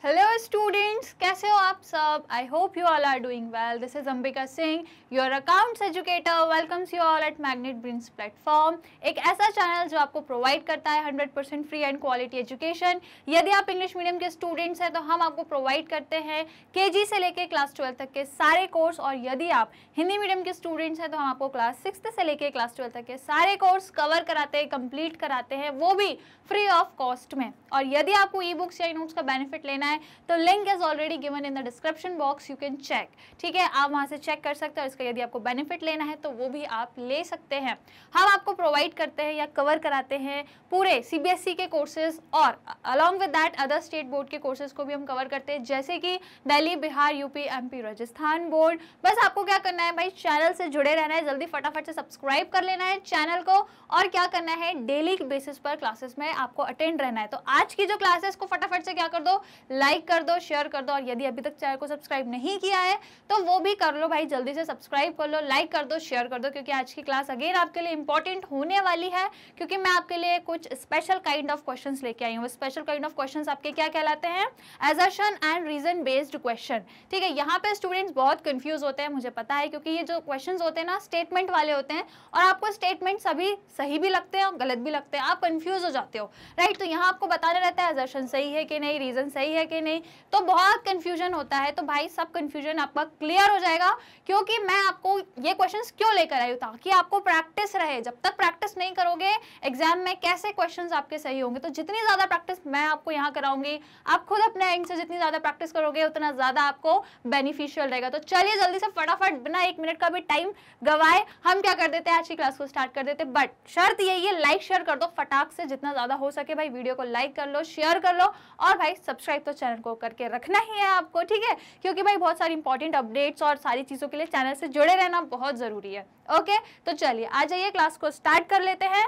Hello students, कैसे हो आप सब? I hope you all are doing well. This is Ambika Singh, your accounts educator. Welcomes you all at magnet brains platform, एक ऐसा channel जो आपको प्रोवाइड करता है 100% फ्री एंड क्वालिटी एजुकेशन. यदि आप इंग्लिश मीडियम के स्टूडेंट्स हैं तो हम आपको प्रोवाइड करते हैं केजी से लेकर क्लास 12 तक के सारे कोर्स, और यदि आप हिंदी मीडियम के स्टूडेंट्स हैं तो हम आपको क्लास 6 से लेकर क्लास 12 तक के सारे कोर्स कवर कराते हैं, कंप्लीट कराते हैं, वो भी फ्री ऑफ कॉस्ट में. और यदि आपको ई बुक्स या ई नोट्स का बेनिफिट लेना है तो link is already given in the description box, you can check. ठीक है, आप वहां से चेक कर सकते हैं. इसका यदि आपको बेनिफिट लेना है तो वो भी आप ले सकते हैं. हम आपको प्रोवाइड करते हैं या कवर कराते हैं पूरे सीबीएसई के कोर्सेज, और along with that other state board के कोर्सेज को भी हम कवर करते हैं, जैसे कि Delhi, Bihar, UP, MP, Rajasthan board. बस आपको क्या करना है भाई, चैनल से जुड़े रहना है, जल्दी फटाफट से सब्सक्राइब कर लेना है चैनल को, और क्या करना है, डेली बेसिस पर क्लासेस में आपको अटेंड रहना है. तो आज की जो क्लास है इसको फटाफट से क्या कर दो, लाइक कर दो, शेयर कर दो, और यदि अभी तक चैनल को सब्सक्राइब नहीं किया है तो वो भी कर लो भाई, जल्दी से सब्सक्राइब कर लो, लाइक कर दो, शेयर कर दो, क्योंकि आज की क्लास अगेन आपके लिए इंपॉर्टेंट होने वाली है, क्योंकि मैं आपके लिए कुछ स्पेशल काइंड ऑफ क्वेश्चंस लेके आई हूँ. स्पेशल काइंड ऑफ क्वेश्चंस आपके क्या कहलाते हैं? Assertion and reason based question. ठीक है, यहाँ पे स्टूडेंट्स बहुत कंफ्यूज होते हैं, मुझे पता है, क्योंकि ये जो क्वेश्चंस होते हैं ना स्टेटमेंट वाले होते हैं, और आपको स्टेटमेंट सभी सही भी लगते हैं और गलत भी लगते हैं, आप कंफ्यूज हो जाते हो, राइट. तो यहाँ आपको बताना रहता है असर्शन सही है कि नहीं, रीजन सही है कि नहीं, तो बहुत कंफ्यूजन होता है. तो भाई सब कंफ्यूजन आपका क्लियर हो जाएगा, क्योंकि मैं आपको ये क्वेश्चंस क्यों लेकर आई हूँ, ताकि आपको प्रैक्टिस रहे. जब तक प्रैक्टिस नहीं करोगे एग्जाम में कैसे क्वेश्चंस आपके सही होंगे? तो जितनी ज्यादा प्रैक्टिस मैं आपको यहाँ कराऊंगी, आप खुद अपने एंड से जितनी ज्यादा प्रैक्टिस करोगे उतना ज्यादा आपको बेनिफिशियल रहेगा. तो चलिए जल्दी से फटाफट, बिना 1 मिनट का भी टाइम गवाए, हम क्या कर देते हैं, आज की क्लास को स्टार्ट कर देते हैं. बट शर्त यही है, लाइक शेयर कर दो फटाक से, जितना ज्यादा हो सके भाई. वीडियो को लाइक कर लो, शेयर कर लो, और भाई सब्सक्राइब तो चैनल को करके रखना ही है आपको. ठीक है, क्योंकि भाई बहुत सारी इंपॉर्टेंट अपडेट्स और सारी चीजों के लिए चैनल से जुड़े रहना बहुत जरूरी है. ओके, तो चलिए आ जाइए, क्लास को स्टार्ट कर लेते हैं.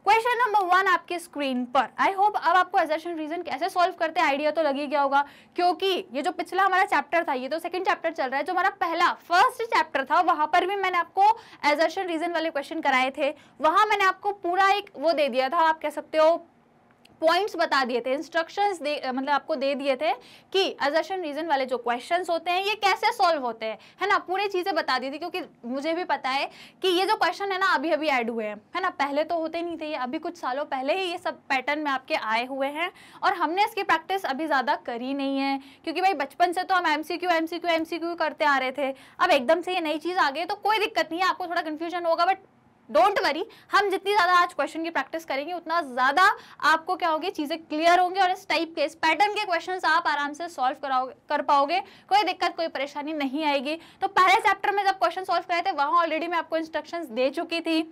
क्वेश्चन नंबर 1 आपके स्क्रीन पर. आई होप अब आपको असर्शन रीजन कैसे सॉल्व करते हैं आइडिया तो लग ही गया होगा, क्योंकि ये जो पिछला हमारा चैप्टर था, ये तो सेकंड चैप्टर चल रहा है. जो हमारा पहला फर्स्ट चैप्टर था वहां पर भी मैंने आपको असर्शन रीजन वाले क्वेश्चन कराए थे. वहां मैंने आपको पूरा एक वो दे दिया था, आप कह सकते हो पॉइंट्स बता दिए थे, इंस्ट्रक्शंस मतलब आपको दे दिए थे कि असर्शन रीजन वाले जो क्वेश्चंस होते हैं ये कैसे सॉल्व होते हैं, है ना. पूरी चीजें बता दी थी, क्योंकि मुझे भी पता है कि ये जो क्वेश्चन है ना अभी अभी ऐड हुए हैं, है ना. पहले तो होते नहीं थे, ये अभी कुछ सालों पहले ही ये सब पैटर्न में आपके आए हुए हैं, और हमने इसकी प्रैक्टिस अभी ज्यादा करी नहीं है, क्योंकि भाई बचपन से तो हम एमसीक्यू करते आ रहे थे. अब एकदम से ये नई चीज आ गई तो कोई दिक्कत नहीं है, आपको थोड़ा कंफ्यूजन होगा, बट डोंट वरी, हम जितनी ज्यादा आज क्वेश्चन की प्रैक्टिस करेंगे उतना ज्यादा आपको क्या होगी, चीजें क्लियर होंगी, और इस टाइप के, इस पैटर्न के क्वेश्चंस आप आराम से सॉल्व कर पाओगे, कोई दिक्कत कोई परेशानी नहीं आएगी. तो पहले चैप्टर में जब क्वेश्चन सॉल्व करे थे वहां ऑलरेडी मैं आपको इंस्ट्रक्शंस दे चुकी थी.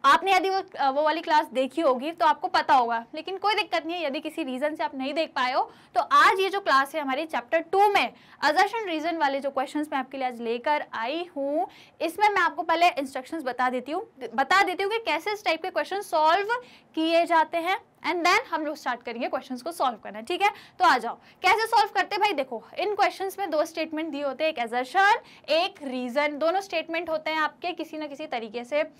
आपने यदि वो वाली क्लास देखी होगी तो आपको पता होगा, लेकिन कोई दिक्कत नहीं है, यदि किसी रीजन से आप नहीं देख पाए हो तो आज ये जो क्लास है हमारी चैप्टर 2 में असर्शन रीजन वाले जो क्वेश्चंस मैं आपके लिए आज लेकर आई हूँ, इसमें मैं आपको पहले इंस्ट्रक्शंस बता देती हूँ कि कैसे इस टाइप के क्वेश्चन सॉल्व किए जाते हैं, एंड देन हम लोग स्टार्ट करेंगे क्वेश्चंस को सॉल्व करना. ठीक है, तो आ जाओ कैसे सॉल्व करते हैं भाई. देखो, इन क्वेश्चंस में 2 स्टेटमेंट दिए होते हैं, एक असर्शन एक रीजन. दोनों स्टेटमेंट होते हैं आपके किसी न किसी तरीके से,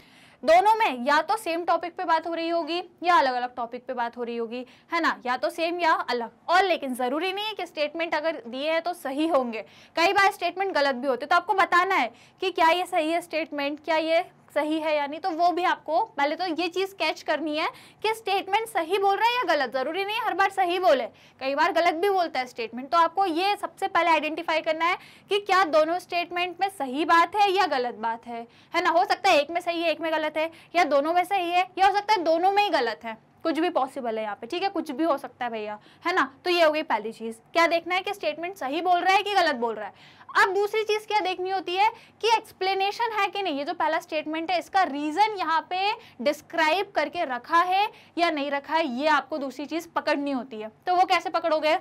दोनों में या तो सेम टॉपिक पे बात हो रही होगी या अलग अलग टॉपिक पे बात हो रही होगी, है ना, या तो सेम या अलग. और लेकिन जरूरी नहीं है कि स्टेटमेंट अगर दिए हैं तो सही होंगे, कई बार स्टेटमेंट गलत भी होते, तो आपको बताना है कि क्या ये सही है स्टेटमेंट, क्या ये सही है या नहीं. तो वो भी आपको पहले तो ये चीज कैच करनी है कि स्टेटमेंट सही बोल रहा है या गलत. जरूरी नहीं है हर बार सही बोले, कई बार गलत भी बोलता है स्टेटमेंट. तो आपको ये सबसे पहले आइडेंटिफाई करना है कि क्या दोनों स्टेटमेंट में सही बात है या गलत बात है ना. हो सकता है एक में सही है एक में गलत है, या दोनों में सही है, या हो सकता है दोनों में ही गलत है, कुछ भी पॉसिबल है यहाँ पे. ठीक है, कुछ भी हो सकता है भैया, है ना. तो ये हो गई पहली चीज, क्या देखना है कि स्टेटमेंट सही बोल रहा है कि गलत बोल रहा है. अब दूसरी चीज क्या देखनी होती है कि एक्सप्लेनेशन है कि नहीं. ये जो पहला स्टेटमेंट है इसका रीजन यहाँ पे डिस्क्राइब करके रखा है या नहीं रखा है, ये आपको दूसरी चीज पकड़नी होती है. तो वो कैसे पकड़ोगे,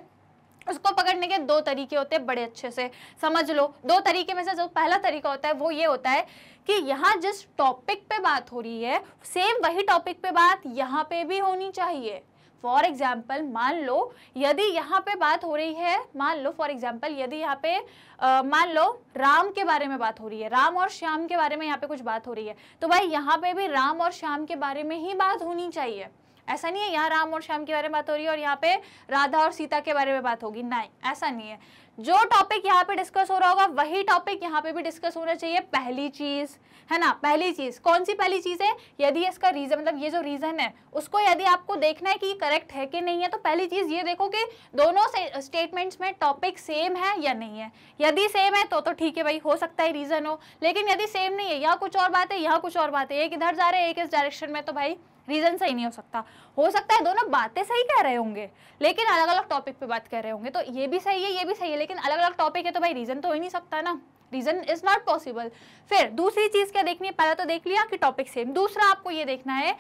उसको पकड़ने के 2 तरीके होते हैं, बड़े अच्छे से समझ लो. 2 तरीके में से जो पहला तरीका होता है वो ये होता है कि यहाँ जिस टॉपिक पे बात हो रही है सेम वही टॉपिक पे बात यहाँ पे भी होनी चाहिए. फॉर एग्जाम्पल मान लो यदि यहाँ पे बात हो रही है, मान लो फॉर एग्जाम्पल यदि यहाँ पे मान लो राम के बारे में बात हो रही है, राम और श्याम के बारे में यहाँ पे कुछ बात हो रही है, तो भाई यहाँ पे भी राम और श्याम के बारे में ही बात होनी चाहिए. ऐसा नहीं है यहाँ राम और श्याम के बारे में बात हो रही है और यहाँ पे राधा और सीता के बारे में बात होगी, नहीं ऐसा नहीं है। जो टॉपिक यहाँ पे डिस्कस हो रहा होगा वही टॉपिक यहाँ पे भी डिस्कस होना चाहिए, पहली चीज है ना। पहली चीज कौन सी पहली चीज है, यदि इसका रीजन मतलब ये जो रीजन है उसको यदि आपको देखना है कि करेक्ट है कि नहीं है, तो पहली चीज ये देखो कि दोनों स्टेटमेंट्स में टॉपिक सेम है या नहीं है। यदि सेम है तो ठीक है भाई, हो सकता है रीजन हो, लेकिन यदि सेम नहीं है, यहाँ कुछ और बात है यहाँ कुछ और बात है, एक इधर जा रहे हैं एक इस डायरेक्शन में, तो भाई रीजन सही नहीं हो सकता। हो सकता है दोनों बातें सही कह रहे होंगे लेकिन अलग अलग टॉपिक पे बात कर रहे होंगे, तो ये भी सही है ये भी सही है, लेकिन अलग अलग टॉपिक है तो भाई रीजन तो हो ही नहीं सकता ना, रीजन इज नॉट पॉसिबल। फिर दूसरी चीज क्या देखनी है, पहला तो देख लिया कि टॉपिक सेम, दूसरा आपको ये देखना है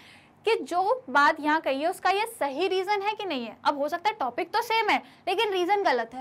कि जो बात यहाँ कही है उसका ये सही रीजन है कि नहीं है। अब हो सकता है टॉपिक तो सेम है लेकिन रीजन गलत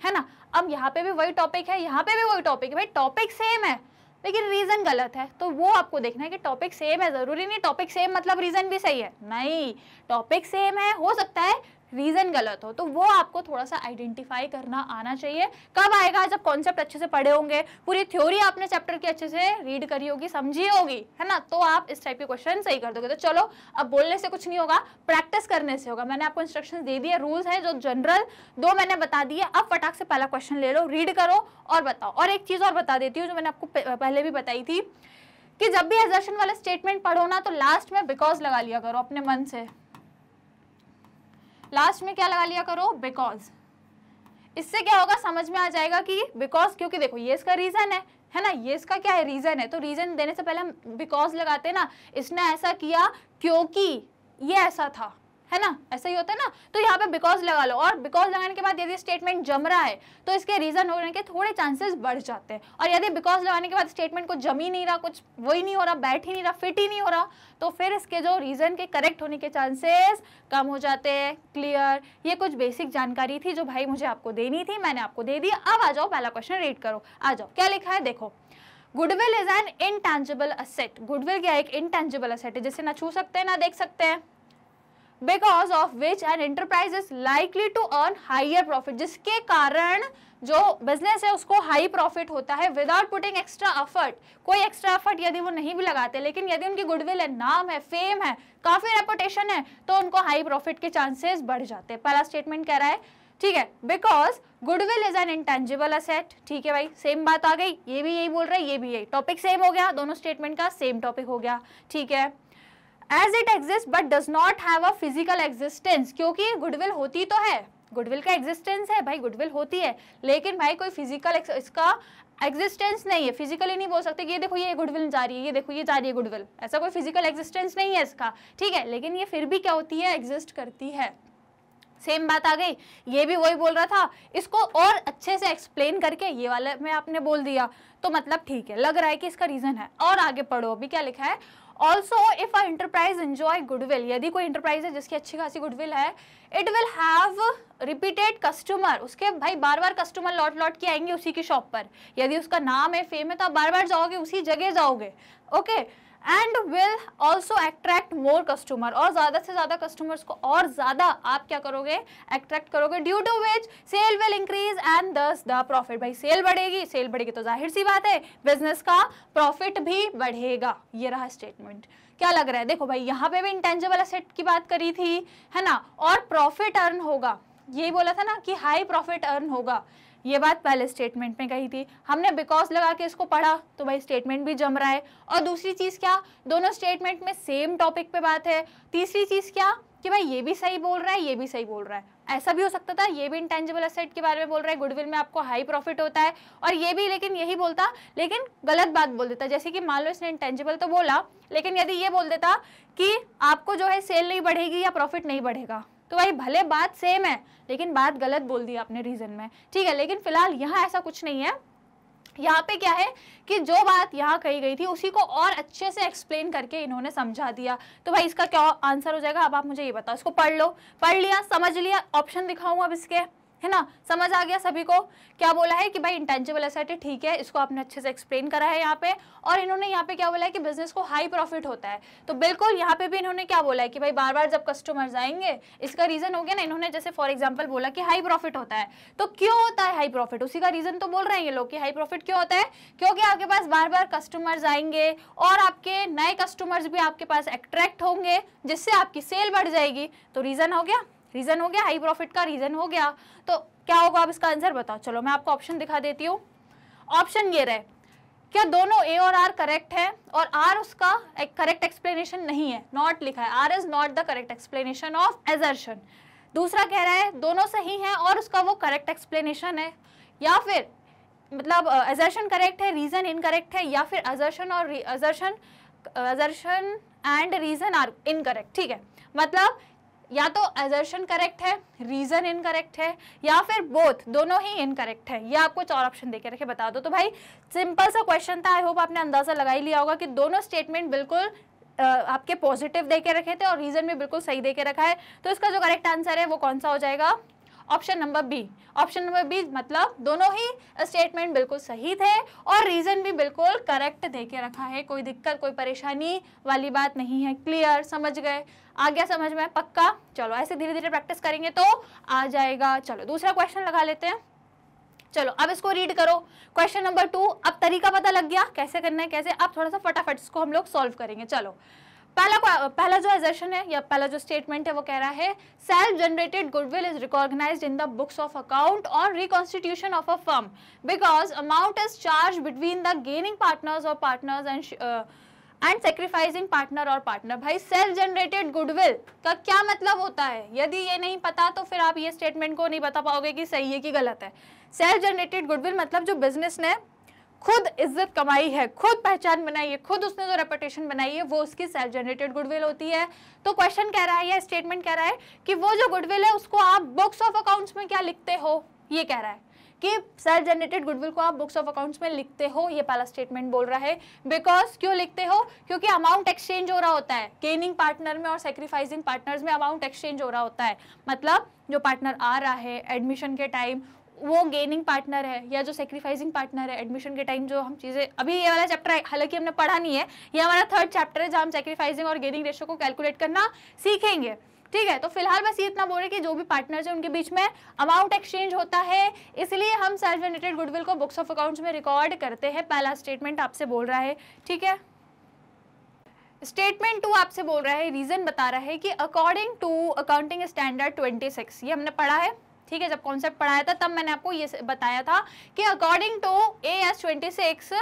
है ना। अब यहाँ पे भी वही टॉपिक है यहाँ पे भी वही टॉपिक है, भाई टॉपिक सेम है लेकिन रीजन गलत है, तो वो आपको देखना है कि टॉपिक सेम है, जरूरी नहीं टॉपिक सेम मतलब रीजन भी सही है, नहीं टॉपिक सेम है हो सकता है रीजन गलत हो, तो वो आपको थोड़ा सा आइडेंटिफाई करना आना चाहिए। कब आएगा, जब कॉन्सेप्ट अच्छे से पढ़े होंगे, पूरी थ्योरी आपने चैप्टर की अच्छे से रीड करी होगी, समझी होगी, है ना, तो आप इस टाइप के क्वेश्चन सही कर दोगे। तो चलो अब बोलने से कुछ नहीं होगा, प्रैक्टिस करने से होगा। मैंने आपको इंस्ट्रक्शंस दे दिए, रूल्स हैं जो जनरल दो मैंने बता दिए, अब फटाक से पहला क्वेश्चन ले लो, रीड करो और बताओ। और एक चीज और बता देती हूँ जो मैंने आपको पहले भी बताई थी कि जब भी असर्शन वाला स्टेटमेंट पढ़ो ना तो लास्ट में बिकॉज लगा लिया करो अपने मन से, लास्ट में क्या लगा लिया करो, बिकॉज। इससे क्या होगा, समझ में आ जाएगा कि बिकॉज, क्योंकि देखो ये इसका रीजन है ना, ये इसका क्या है, रीजन है, तो रीजन देने से पहले हम बिकॉज लगाते हैं ना, इसने ऐसा किया क्योंकि ये ऐसा था, है ना, ऐसा ही होता है ना, तो यहाँ पे बिकॉज लगा लो। और बिकॉज लगाने के बाद यदि स्टेटमेंट जम रहा है तो इसके रीजन होने के थोड़े चांसेस बढ़ जाते हैं, और यदि बिकॉज लगाने के बाद स्टेटमेंट को जम ही नहीं रहा, कुछ वही नहीं हो रहा, बैठ ही नहीं रहा, फिट ही नहीं हो रहा, तो फिर इसके जो रीजन के करेक्ट होने के चांसेस कम हो जाते हैं। क्लियर, ये कुछ बेसिक जानकारी थी जो भाई मुझे आपको देनी थी, मैंने आपको दे दी। अब आ जाओ पहला क्वेश्चन रीड करो, आ जाओ क्या लिखा है देखो। Goodwill is N intangible asset. Goodwill क्या एक इनटैंजिबल असेट है जिसे ना छू सकते हैं ना देख सकते हैं, because of which an enterprise is likely to earn higher profit, जिसके कारण जो बिजनेस है उसको हाई प्रॉफिट होता है विदाउट पुटिंग एक्स्ट्रा एफर्ट। कोई एक्स्ट्रा एफर्ट यदि वो नहीं भी लगाते, लेकिन यदि उनकी गुडविल है, नाम है, फेम है, काफी रेपुटेशन है, तो उनको हाई प्रॉफिट के चांसेस बढ़ जाते हैं। पहला स्टेटमेंट कह रहा है, ठीक है, because goodwill is an intangible asset. ठीक है भाई, सेम बात आ गई, ये भी यही बोल रहा है, ये भी यही, टॉपिक सेम हो गया, दोनों स्टेटमेंट का सेम टॉपिक हो गया। ठीक है, as it exist but does not have a physical existence, क्योंकि गुडविल होती तो है, गुडविल का एग्जिस्टेंस है भाई, गुडविल होती है, लेकिन भाई कोई फिजिकल इसका एग्जिस्टेंस नहीं है। फिजिकली नहीं बोल सकते कि ये देखो ये गुडविल जा रही है, ये देखो ये जा रही है गुडविल, ऐसा कोई फिजिकल एग्जिस्टेंस नहीं है इसका। ठीक है, लेकिन ये फिर भी क्या होती है, एग्जिस्ट करती है। सेम बात आ गई, ये भी वही बोल रहा था, इसको और अच्छे से एक्सप्लेन करके ये वाला में आपने बोल दिया, तो मतलब ठीक है, लग रहा है कि इसका रीजन है। और आगे पढ़ो, अभी क्या लिखा है, also if a enterprise enjoy goodwill, यदि कोई इंटरप्राइज है जिसकी अच्छी खासी गुडविल है, it will have repeated customer, उसके भाई बार बार कस्टमर लौट लौट के आएंगे उसी की शॉप पर। यदि उसका नाम है, फेम है, तो आप बार बार जाओगे, उसी जगह जाओगे। Okay, and will also attract more customer, और ज्यादा से ज्यादा कस्टमर्स को और ज्यादा आप क्या करोगे, अट्रैक्ट करोगे, due to which sale will increase and thus the profit. भाई सेल बढ़ेगी, सेल बढ़ेगी तो जाहिर सी बात है बिजनेस का प्रॉफिट भी बढ़ेगा। ये रहा स्टेटमेंट। क्या लग रहा है, देखो भाई यहाँ पे भी इंटेंजिबल एसेट की बात करी थी, है ना, और प्रॉफिट अर्न होगा, यही बोला था ना कि हाई प्रॉफिट अर्न होगा, ये बात पहले स्टेटमेंट में कही थी। हमने बिकॉज लगा के इसको पढ़ा तो भाई स्टेटमेंट भी जम रहा है। और दूसरी चीज क्या, दोनों स्टेटमेंट में सेम टॉपिक पे बात है। तीसरी चीज क्या कि भाई ये भी सही बोल रहा है, ये भी सही बोल रहा है। ऐसा भी हो सकता था, ये भी इंटेंजिबल एसेट के बारे में बोल रहा है, गुडविल में आपको हाई प्रॉफिट होता है, और ये भी लेकिन यही बोलता, लेकिन गलत बात बोल देता। जैसे कि मान लो इसने इंटेंजिबल तो बोला, लेकिन यदि ये बोल देता कि आपको जो है सेल नहीं बढ़ेगी या प्रॉफिट नहीं बढ़ेगा, तो भाई भले बात सेम है लेकिन बात गलत बोल दी आपने रीजन में। ठीक है, लेकिन फिलहाल यहाँ ऐसा कुछ नहीं है। यहाँ पे क्या है कि जो बात यहाँ कही गई थी उसी को और अच्छे से एक्सप्लेन करके इन्होंने समझा दिया। तो भाई इसका क्या आंसर हो जाएगा, अब आप मुझे ये बताओ। इसको पढ़ लो, पढ़ लिया, समझ लिया, ऑप्शन दिखाऊं अब इसके, है ना। समझ आ गया सभी को। क्या बोला है कि भाई इंटेंजिबल एसेट है, ठीक है, इसको आपने अच्छे से एक्सप्लेन करा है यहाँ पे। और इन्होंने यहाँ पे क्या बोला है कि बिजनेस को हाई प्रॉफिट होता है, तो बिल्कुल यहाँ पे भी इन्होंने क्या बोला है कि भाई बार बार जब कस्टमर्स आएंगे, इसका रीजन हो गया ना, इन्होंने जैसे फॉर एग्जाम्पल बोला कि हाई प्रॉफिट होता है, तो क्यों होता है हाई प्रॉफिट, उसी का रीजन तो बोल रहे हैं ये लोग कि हाई प्रॉफिट क्यों होता है, क्योंकि आपके पास बार बार कस्टमर्स आएंगे और आपके नए कस्टमर्स भी आपके पास अट्रैक्ट होंगे, जिससे आपकी सेल बढ़ जाएगी। तो रीजन हो गया, रीजन हो गया, हाई प्रॉफिट का रीजन हो गया। तो क्या होगा, आप इसका आंसर बताओ। चलो मैं आपको ऑप्शन दिखा देती हूँ। ऑप्शन ये रहे, क्या दोनों ए और आर करेक्ट है, और आर उसका एक करेक्ट एक्सप्लेनेशन नहीं है, नॉट लिखा है, R is not the correct explanation of assertion. दूसरा कह रहा है दोनों सही हैं और उसका वो करेक्ट एक्सप्लेनेशन है, या फिर मतलब एजर्शन करेक्ट है, रीजन इनकरेक्ट है, या फिर एजर्शन और assertion and reason are incorrect. ठीक है, मतलब या तो एजर्शन करेक्ट है, रीजन इनकरेक्ट है, या फिर बोथ, दोनों ही इनकरेक्ट है। ये आपको 4 ऑप्शन देके रखे, बता दो। तो भाई सिंपल सा क्वेश्चन था, आई होप आपने अंदाजा लगा ही लिया होगा कि दोनों स्टेटमेंट बिल्कुल आपके पॉजिटिव देके रखे थे और रीजन भी बिल्कुल सही देके रखा है। तो इसका जो करेक्ट आंसर है वो कौन सा हो जाएगा, option number B. Option number B, मतलब दोनों ही स्टेटमेंट बिल्कुल सही थे और रीजन भी बिल्कुल करेक्ट देके रखा है, कोई दिक्कत कोई परेशानी वाली बात नहीं है। क्लियर, समझ गए, आ गया समझ में पक्का। चलो ऐसे धीरे धीरे प्रैक्टिस करेंगे तो आ जाएगा। चलो दूसरा क्वेश्चन लगा लेते हैं। चलो अब इसको रीड करो, क्वेश्चन नंबर 2। अब तरीका पता लग गया कैसे करना है, कैसे। अब थोड़ा सा फटाफट इसको हम लोग सॉल्व करेंगे। चलो पहला जो एजर्शन है या पहला जो स्टेटमेंट है वो कह रहा है self generated goodwill is recognised in the books of account और reconstitution of a firm because amount is charge between the gaining partners और पार्टनर्स एंड सेक्रीफाइसिंग पार्टनर और पार्टनर। भाई सेल्फ जनरेटेड गुडविल का क्या मतलब होता है, यदि ये नहीं पता तो फिर आप ये स्टेटमेंट को नहीं बता पाओगे कि सही है कि गलत है। सेल्फ जनरेटेड गुडविल मतलब जो बिजनेस ने खुद इज्जत कमाई है, खुद पहचान बनाई है, खुद उसने जो रेपुटेशन बनाई है, वो उसकी सेल्फ जनरेटेड गुडविल होती है। तो क्वेश्चन कह रहा है या स्टेटमेंट कह रहा है कि वो जो गुडविल है उसको आप बुक्स ऑफ अकाउंट्स में क्या लिखते हो, ये कह रहा है कि सेल्फ जनरेटेड गुडविल को आप बुक्स ऑफ अकाउंट्स में लिखते हो। ये पहला स्टेटमेंट बोल रहा है। बिकॉज क्यों लिखते हो, क्योंकि अमाउंट एक्सचेंज हो रहा होता है, गेनिंग पार्टनर में और सेक्रीफाइसिंग पार्टनर्स में अमाउंट एक्सचेंज हो रहा होता है। मतलब जो पार्टनर आ रहा है एडमिशन के टाइम वो गेनिंग पार्टनर है, या जो सेक्रीफाइसिंग पार्टनर है एडमिशन के टाइम जो हम चीज़ें, अभी ये वाला चैप्टर हालांकि हमने पढ़ा नहीं है, ये हमारा 3rd चैप्टर है जहाँ हम सेक्रीफाइसिंग और गेनिंग रेशियो को कैलकुलेट करना सीखेंगे। ठीक है, तो फिलहाल बस ये इतना बोल रहे कि जो भी पार्टनर्स हैं उनके बीच में अमाउंट एक्सचेंज होता है, इसलिए हम सेल्फ जनरेटेड गुडविल को बुक्स ऑफ अकाउंट्स में रिकॉर्ड करते हैं। पहला स्टेटमेंट आपसे बोल रहा है। ठीक है, स्टेटमेंट 2 आपसे बोल रहा है, रीजन बता रहा है कि अकॉर्डिंग टू अकाउंटिंग स्टैंडर्ड 26, ये हमने पढ़ा है। ठीक है, जब कॉन्सेप्ट पढ़ाया था तब मैंने आपको ये बताया था कि अकॉर्डिंग टू AS 26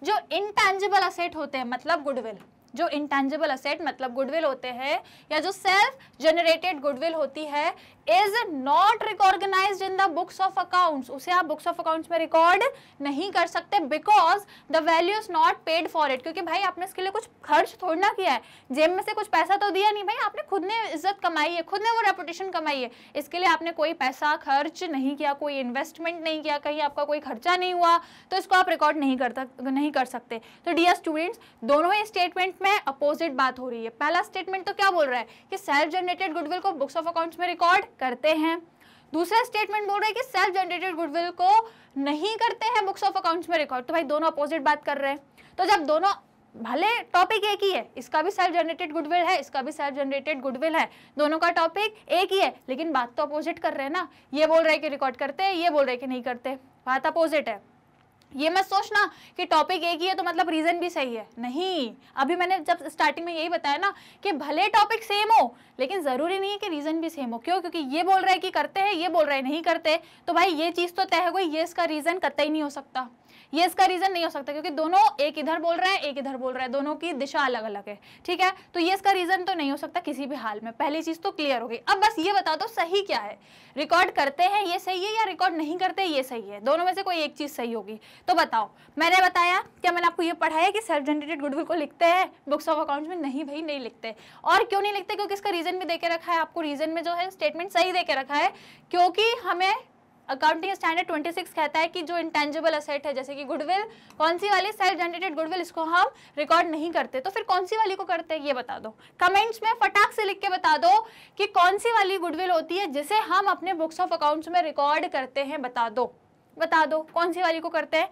जो इंटेंजिबल असेट होते हैं मतलब गुडविल, जो इंटेंजिबल असेट मतलब गुडविल होते हैं, या जो सेल्फ जनरेटेड गुडविल होती है, is not recognised in the books of accounts, उसे आप बुक्स ऑफ अकाउंट्स में रिकॉर्ड नहीं कर सकते because the value is not paid for it. क्योंकि भाई आपने इसके लिए कुछ खर्च थोड़ी ना किया है, जेब में से कुछ पैसा तो दिया नहीं, भाई आपने खुद ने इज्जत कमाई है, खुद ने वो रेपुटेशन कमाई है, इसके लिए आपने कोई पैसा खर्च नहीं किया, कोई इन्वेस्टमेंट नहीं किया, कहीं आपका कोई खर्चा नहीं हुआ, तो इसको आप रिकॉर्ड नहीं कर सकते। तो डियर स्टूडेंट्स, दोनों ही स्टेटमेंट में अपोजिट बात हो रही है। पहला स्टेटमेंट तो क्या बोल रहा है कि सेल्फ जनरेटेड गुडविल को बुक्स ऑफ अकाउंट्स में रिकॉर्ड करते हैं, दूसरा स्टेटमेंट बोल रहा है कि सेल्फ जनरेटेड गुडविल को नहीं करते हैं बुक्स ऑफ अकाउंट्स में रिकॉर्ड। तो भाई दोनों अपोजिट बात कर रहे हैं। तो जब दोनों, भले टॉपिक एक ही है, इसका भी सेल्फ जनरेटेड गुडविल है, इसका भी सेल्फ जनरेटेड गुडविल है, दोनों का टॉपिक एक ही है, लेकिन बात तो अपोजिट कर रहे हैं ना। ये बोल रहे हैं कि रिकॉर्ड करते हैं, ये बोल रहे हैं कि नहीं करते, बात अपोजिट है। ये मत सोचना कि टॉपिक एक ही है तो मतलब रीजन भी सही है, नहीं। अभी मैंने जब स्टार्टिंग में यही बताया ना कि भले टॉपिक सेम हो लेकिन जरूरी नहीं है कि रीजन भी सेम हो। क्यों? क्योंकि ये बोल रहा है कि करते हैं, ये बोल रहा है नहीं करते, तो भाई ये चीज तो तय हो गई, ये इसका रीजन कतई नहीं हो सकता, ये इसका रीजन नहीं हो सकता, क्योंकि दोनों एक इधर बोल रहे हैं एक इधर बोल रहे हैं, दोनों की दिशा अलग अलग है। ठीक है, तो ये इसका रीजन तो नहीं हो सकता किसी भी हाल में। पहली चीज तो क्लियर हो गई। अब बस ये बता दो सही क्या है, रिकॉर्ड करते हैं ये सही है या रिकॉर्ड नहीं करते ये सही है, दोनों में से कोई एक चीज सही होगी। तो बताओ, मैंने बताया क्या, मैंने आपको ये पढ़ाया कि सेल्फ जनरेटेड गुडविल को लिखते हैं बुक्स ऑफ अकाउंट्स में? नहीं भाई, नहीं लिखते। और क्यों नहीं लिखते? क्योंकि इसका रीजन भी देके रखा है आपको, रीजन में जो है स्टेटमेंट सही देके रखा है, क्योंकि हमें अकाउंटिंग स्टैंडर्ड 26 कहता है कि जो इंटेंजिबल असेट है जैसे कि गुडविल, कौन सी वाली, सेल्फ जनरेटेड गुडविल, इसको हम रिकॉर्ड नहीं करते, तो फिर कौन सी वाली को करते हैं ये बता दो। कमेंट्स में फटाक से लिख के बता दो कि कौन सी वाली गुडविल होती है जिसे हम अपने बुक्स ऑफ अकाउंट्स में रिकॉर्ड करते हैं, बता दो, बता दो कौन सी वाली को करते हैं।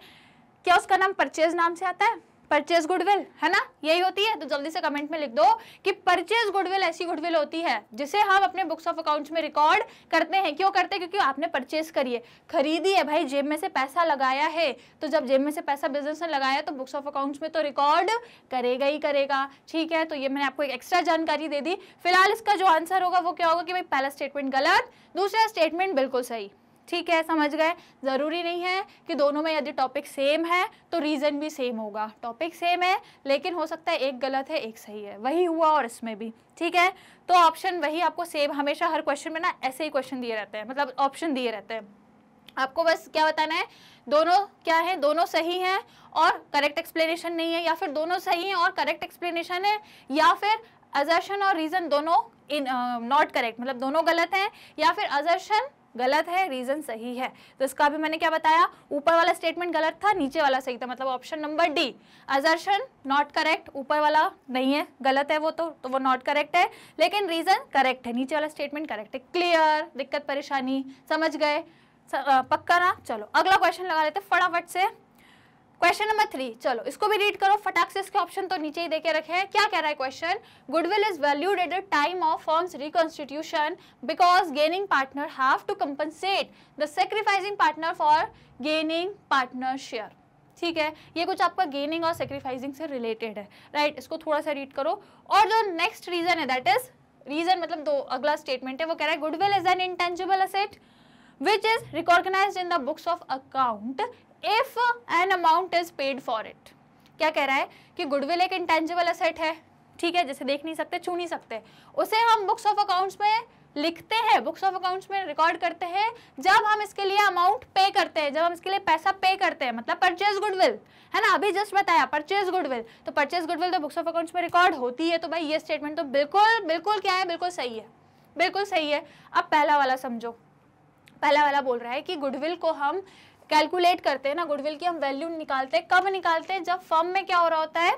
क्या उसका नाम परचेज नाम से आता है, परचेज गुडविल, है ना, यही होती है। तो जल्दी से कमेंट में लिख दो कि परचेज गुडविल ऐसी गुडविल होती है जिसे हम अपने बुक्स ऑफ अकाउंट्स में रिकॉर्ड करते हैं। क्यों करते हैं? क्योंकि आपने परचेज करी है, खरीदी है भाई, जेब में से पैसा लगाया है, तो जब जेब में से पैसा बिजनेस ने लगाया तो बुक्स ऑफ अकाउंट्स में तो रिकॉर्ड करेगा ही करेगा। ठीक है, तो ये मैंने आपको एक एक्स्ट्रा जानकारी दे दी। फिलहाल इसका जो आंसर होगा वो क्या होगा कि भाई पहला स्टेटमेंट गलत, दूसरा स्टेटमेंट बिल्कुल सही। ठीक है, समझ गए। जरूरी नहीं है कि दोनों में यदि टॉपिक सेम है तो रीजन भी सेम होगा। टॉपिक सेम है लेकिन हो सकता है एक गलत है एक सही है, वही हुआ और इसमें भी। ठीक है, तो ऑप्शन वही आपको सेम, हमेशा हर क्वेश्चन में ना ऐसे ही क्वेश्चन दिए रहते हैं, मतलब ऑप्शन दिए रहते हैं। आपको बस क्या बताना है, दोनों क्या है, दोनों सही हैं और करेक्ट एक्सप्लेनेशन नहीं है, या फिर दोनों सही हैं और करेक्ट एक्सप्लेनेशन है, या फिर असर्शन और रीजन दोनों नॉट करेक्ट, मतलब दोनों गलत हैं, या फिर असर्शन गलत है, रीजन सही है। तो इसका भी मैंने क्या बताया, ऊपर वाला स्टेटमेंट गलत था, नीचे वाला सही था, मतलब option number D, assertion not correct, ऊपर वाला नहीं है, गलत है वो, तो वो नॉट करेक्ट है, लेकिन रीजन करेक्ट है, नीचे वाला स्टेटमेंट करेक्ट है। क्लियर, दिक्कत परेशानी समझ गए, पक्का ना। चलो अगला क्वेश्चन लगा लेते फटाफट से, क्वेश्चन नंबर 3। चलो इसको भी रीड करो फटाक से, इसके ऑप्शन तो नीचे ही देके रखे हैं। क्या कह रहा है question, goodwill is valued at the time of firm's reconstitution because gaining partner have to compensate the sacrificing partner for gaining partner share. ठीक है, ये कुछ आपका गेनिंग और सैक्रिफाइसिंग से रिलेटेड है, राइट। इसको थोड़ा सा रीड करो। और जो नेक्स्ट रीजन है दैट इज, रीजन मतलब दो अगला स्टेटमेंट है, वो कह रहा है goodwill is an intangible asset which is recognized in the books of account if an amount is paid for it। क्या कह रहा है कि गुडविल एक इंटेंजिबल असेट है, ठीक है, जैसे देख नहीं सकते, छू नहीं सकते, उसे हम बुक्स ऑफ अकाउंट्स में लिखते हैं, बुक्स ऑफ अकाउंट्स में रिकॉर्ड करते हैं जब हम इसके लिए अमाउंट पे करते हैं, जब हम इसके लिए पैसा पे करते हैं, मतलब परचेज गुडविल, है ना, अभी जस्ट बताया परचेज गुडविल, तो परचेज गुडविल तो बुक्स ऑफ अकाउंट्स में रिकॉर्ड होती है। तो भाई ये स्टेटमेंट तो बिल्कुल बिल्कुल क्या है, बिल्कुल सही है, बिल्कुल सही है। अब पहला वाला समझो, पहला वाला बोल रहा है कि गुडविल को हम कैलकुलेट करते हैं ना, गुडविल की हम वैल्यू निकालते हैं, कब निकालते हैं, जब फर्म में क्या हो रहा होता है,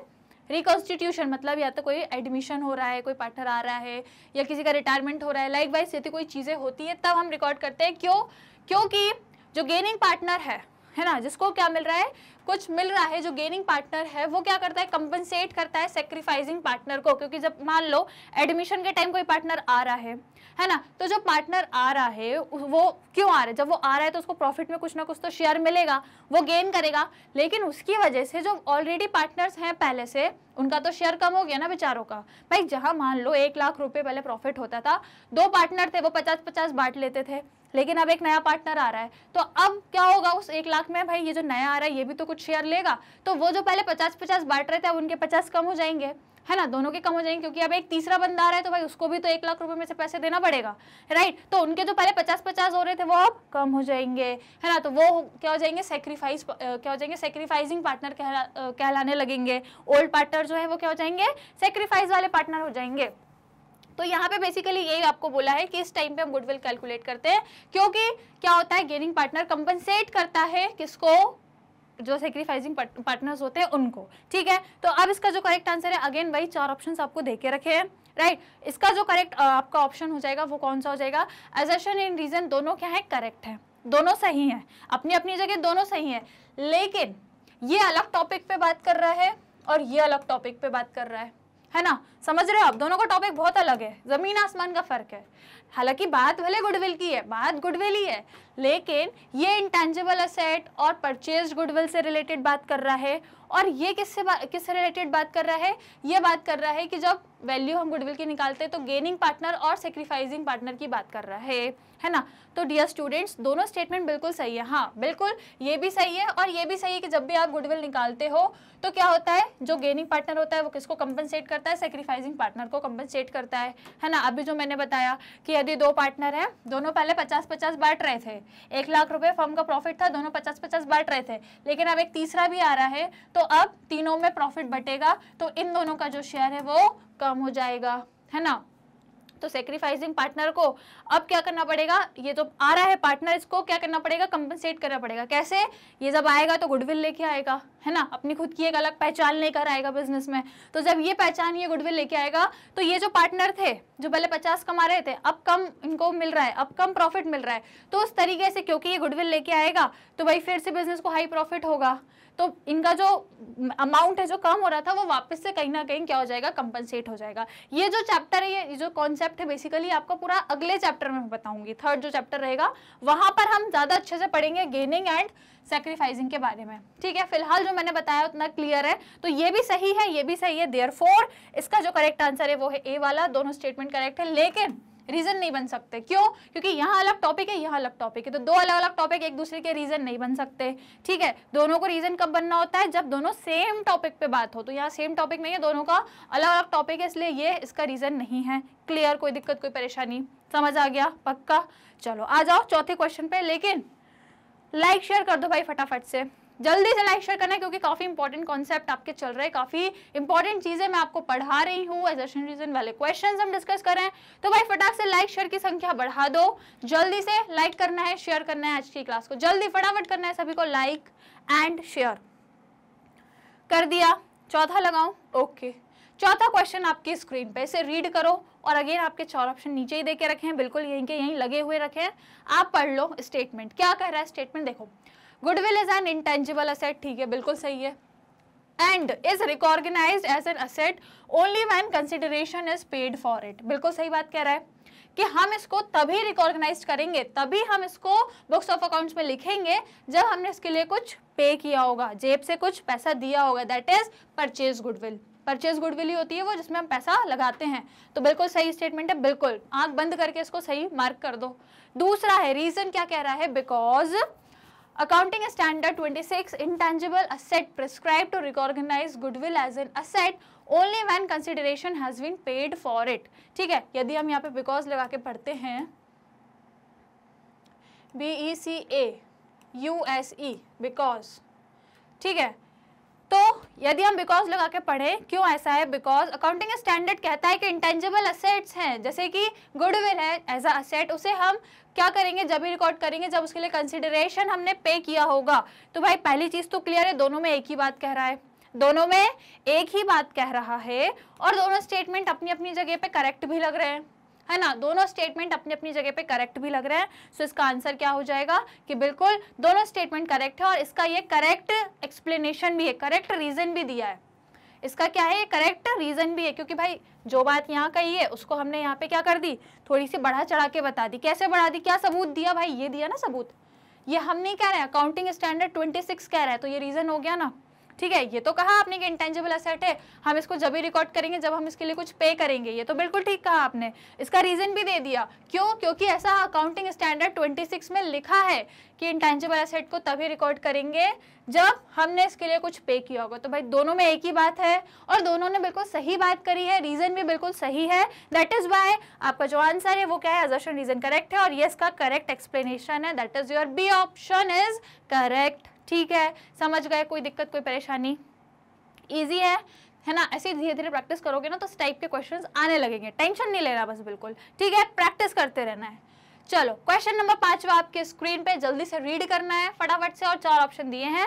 रिकॉन्स्टिट्यूशन, मतलब या तो कोई एडमिशन हो रहा है, कोई पार्टनर आ रहा है, या किसी का रिटायरमेंट हो रहा है, लाइक वाइज यदि कोई चीज़ें होती है तब हम रिकॉर्ड करते हैं। क्यों? क्योंकि जो गेनिंग पार्टनर है ना, जिसको क्या मिल रहा है, कुछ मिल रहा है, जो गेनिंग पार्टनर है वो क्या करता है, कंपनसेट करता है सैक्रिफाइसिंग पार्टनर को। क्योंकि जब मान लो एडमिशन के टाइम कोई पार्टनर आ रहा है ना, तो जो पार्टनर आ रहा है वो क्यों आ रहा है, जब वो आ रहा है तो उसको प्रॉफिट में कुछ ना कुछ तो शेयर मिलेगा, वो गेन करेगा, लेकिन उसकी वजह से जो ऑलरेडी पार्टनर्स हैं पहले से, उनका तो शेयर कम हो गया ना बेचारों का। भाई जहां मान लो 1 लाख रुपए पहले प्रॉफिट होता था, 2 पार्टनर थे, वो 50-50 बांट लेते थे, लेकिन अब एक नया पार्टनर आ रहा है, तो अब क्या होगा, उस 1 लाख में भाई ये जो नया आ रहा है ये भी तो कुछ शेयर लेगा, तो वो जो पहले 50-50 बांट रहे थे अब उनके 50 कम हो जाएंगे, है ना, दोनों के कम हो जाएंगे, क्योंकि अब एक तीसरा बंदा आ रहा है तो भाई उसको भी तो 1 लाख रुपए में से पैसे देना पड़ेगा, राइट। तो उनके जो पहले 50-50 हो रहे थे वो अब कम हो जाएंगे, है ना, तो वो क्या हो जाएंगे, सैक्रिफाइस, क्या हो जाएंगे, सैक्रिफाइसिंग पार्टनर कहलाने लगेंगे। ओल्ड पार्टनर जो है वो क्या हो जाएंगे, सैक्रिफाइस वाले पार्टनर हो जाएंगे। तो यहाँ पे बेसिकली यही आपको बोला है कि इस टाइम पे हम गुडविल कैलकुलेट करते हैं, क्योंकि क्या होता है, गेनिंग पार्टनर कंपनसेट करता है किसको, जो सैक्रिफाइसिंग पार्टनर्स होते हैं उनको। ठीक है, तो अब इसका जो करेक्ट आंसर है, अगेन वही 4 ऑप्शंस आपको देके रखे हैं, राइट। इसका जो करेक्ट आपका ऑप्शन हो जाएगा वो कौन सा हो जाएगा, असर्शन एंड रीजन दोनों क्या है, करेक्ट है, दोनों सही हैं, अपनी अपनी जगह दोनों सही हैं, लेकिन ये अलग टॉपिक पे बात कर रहा है और ये अलग टॉपिक पे बात कर रहा है ना, समझ रहे हो आप, दोनों का टॉपिक बहुत अलग है, जमीन आसमान का फर्क है। हालांकि बात भले गुडविल की है, बात गुडविल ही है, लेकिन ये इंटेंजिबल असेट और परचेज्ड गुडविल से रिलेटेड बात कर रहा है, और ये किससे रिलेटेड बात कर रहा है, ये बात कर रहा है कि जब वैल्यू हम गुडविल की निकालते हैं तो गेनिंग पार्टनर और सैक्रिफाइसिंग पार्टनर की बात कर रहा है ना। तो डियर स्टूडेंट्स, दोनों स्टेटमेंट बिल्कुल सही है, हाँ बिल्कुल ये भी सही है और ये भी सही है कि जब भी आप गुडविल निकालते हो तो क्या होता है, जो गेनिंग पार्टनर होता है वो किसको कंपनसेट करता है, सैक्रिफाइसिंग पार्टनर को कंपनसेट करता है ना। अभी जो मैंने बताया कि यदि 2 पार्टनर हैं, दोनों पहले 50-50 बांट रहे थे, 1 लाख रुपए फर्म का प्रॉफिट था, दोनों 50-50 बांट रहे थे, लेकिन अब एक तीसरा भी आ रहा है, तो अब तीनों में प्रॉफिट बटेगा, तो इन दोनों का जो शेयर है वो कम हो जाएगा, है ना। तो सेक्रीफाइसिंग पार्टनर को अब क्या करना पड़ेगा, ये जो आ रहा है पार्टनर इसको क्या करना पड़ेगा, कंपनसेट करना पड़ेगा। कैसे, ये जब आएगा तो गुडविल लेके आएगा, है ना, अपनी खुद की एक अलग पहचान लेकर आएगा बिजनेस में। तो जब ये पहचान, ये गुडविल लेके आएगा, तो ये जो पार्टनर थे जो पहले 50 कमा रहे थे, अब कम इनको मिल रहा है, अब कम प्रॉफिट मिल रहा है। तो उस तरीके से क्योंकि ये गुडविल लेके आएगा तो भाई फिर से बिजनेस को हाई प्रॉफिट होगा, तो इनका जो अमाउंट है जो कम हो रहा था वो वापस से कहीं ना कहीं क्या हो जाएगा, कंपनसेट हो जाएगा। ये जो चैप्टर है, ये जो कॉन्सेप्ट है बेसिकली आपको पूरा अगले चैप्टर में बताऊंगी, थर्ड जो चैप्टर रहेगा वहां पर हम ज्यादा अच्छे से पढ़ेंगे गेनिंग एंड सैक्रिफाइसिंग के बारे में, ठीक है। फिलहाल जो मैंने बताया उतना क्लियर है, तो ये भी सही है, ये भी सही है, देयरफॉर इसका जो करेक्ट आंसर है वो है ए वाला, दोनों स्टेटमेंट करेक्ट है, लेकिन रीजन नहीं बन सकते। क्यों? क्योंकि यहाँ अलग टॉपिक है, यहाँ अलग टॉपिक है, तो दो अलग अलग टॉपिक एक दूसरे के रीजन नहीं बन सकते, ठीक है। दोनों को रीजन कब बनना होता है, जब दोनों सेम टॉपिक पे बात हो। तो यहाँ सेम टॉपिक नहीं है, दोनों का अलग अलग टॉपिक है, इसलिए ये इसका रीजन नहीं है। क्लियर, कोई दिक्कत कोई परेशानी, समझ आ गया पक्का? चलो आ जाओ चौथे क्वेश्चन पे, लेकिन लाइक शेयर कर दो भाई फटाफट से, जल्दी से लाइक शेयर करना है, क्योंकि काफी इंपॉर्टेंट कॉन्सेप्ट आपके चल रहे हैं, काफी इंपॉर्टेंट चीजें मैं आपको पढ़ा रही हूँ, एजर्शन रीजन वाले क्वेश्चंस हम डिस्कस कर रहे हैं। तो भाई फटाक से लाइक शेयर की संख्या बढ़ा दो, जल्दी से लाइक करना है, शेयर करना है आज की क्लास को, जल्दी फटाफट करना है सभी को, लाइक एंड शेयर कर दिया। चौथा लगाऊं? ओके, चौथा क्वेश्चन आपकी स्क्रीन पे, इसे रीड करो, और अगेन आपके 4 ऑप्शन नीचे ही दे के रखे हैं, बिल्कुल यहीं के यहीं लगे हुए रखे हैं, आप पढ़ लो। स्टेटमेंट क्या कह रहा है, स्टेटमेंट देखो, goodwill is an intangible asset, ठीक है बिल्कुल सही है, and is recognised as an asset only when consideration is paid for it, बिल्कुल सही बात कह रहा है कि हम इसको तभी रिकॉग्नाइज करेंगे, तभी हम इसको बुक्स ऑफ अकाउंट्स में लिखेंगे जब हमने इसके लिए कुछ पे किया होगा, जेब से कुछ पैसा दिया होगा, that is purchase goodwill. Purchase goodwill ही होती है वो जिसमें हम पैसा लगाते हैं। तो बिल्कुल सही स्टेटमेंट है, बिल्कुल आंख बंद करके इसको सही मार्क कर दो। दूसरा है, रीजन क्या कह रहा है, because Accounting Standard 26 intangible asset prescribed to recognize goodwill as an asset only when consideration has been paid for it, ठीक है। यदि हम यहाँ पे because लगा के पढ़ते हैं, BECAUSE because, ठीक है, तो यदि हम बिकॉज लगा के पढ़े, क्यों ऐसा है, बिकॉज अकाउंटिंग स्टैंडर्ड कहता है कि इंटेंजिबल असेट्स हैं, जैसे कि गुडविल है एज अ असेट, उसे हम क्या करेंगे, जब भी रिकॉर्ड करेंगे जब उसके लिए कंसिडरेशन हमने पे किया होगा। तो भाई पहली चीज तो क्लियर है, दोनों में एक ही बात कह रहा है, दोनों में एक ही बात कह रहा है, और दोनों स्टेटमेंट अपनी अपनी जगह पे करेक्ट भी लग रहे हैं, है ना, दोनों स्टेटमेंट अपनी अपनी जगह पे करेक्ट भी लग रहे हैं। सो इसका आंसर क्या हो जाएगा कि बिल्कुल दोनों स्टेटमेंट करेक्ट है, और इसका ये करेक्ट एक्सप्लेनेशन भी है, करेक्ट रीजन भी दिया है, इसका क्या है, करेक्ट रीजन भी है, क्योंकि भाई जो बात यहाँ कही है उसको हमने यहाँ पे क्या कर दी, थोड़ी सी बढ़ा चढ़ा के बता दी। कैसे बढ़ा दी, क्या सबूत दिया भाई, ये दिया ना सबूत, ये हम नहीं कह रहे हैं, अकाउंटिंग स्टैंडर्ड 26 कह रहा है, तो ये रीजन हो गया ना, ठीक है। ये तो कहा आपने कि इंटेंजिबल एसेट है, हम इसको जब भी रिकॉर्ड करेंगे जब हम इसके लिए कुछ पे करेंगे, ये तो बिल्कुल ठीक कहा आपने, इसका रीजन भी दे दिया। क्यों? क्योंकि ऐसा अकाउंटिंग स्टैंडर्ड 26 में लिखा है कि इंटेंजिबल एसेट को तभी रिकॉर्ड करेंगे जब हमने इसके लिए कुछ पे किया होगा। तो भाई दोनों में एक ही बात है, और दोनों ने बिल्कुल सही बात करी है, रीजन भी बिल्कुल सही है, दैट इज वाई आपका जो आंसर है वो क्या है, असर्शन रीजन करेक्ट है, और ये इसका करेक्ट एक्सप्लेनेशन है, that is your B option is correct, ठीक है। समझ गए, कोई दिक्कत कोई परेशानी, इजी है ना। ऐसे धीरे धीरे प्रैक्टिस करोगे ना तो इस टाइप के क्वेश्चंस आने लगेंगे, टेंशन नहीं लेना बस, बिल्कुल ठीक है, प्रैक्टिस करते रहना है। चलो क्वेश्चन नंबर 5 आपके स्क्रीन पे, जल्दी से रीड करना है फटाफट से, और 4 ऑप्शन दिए हैं,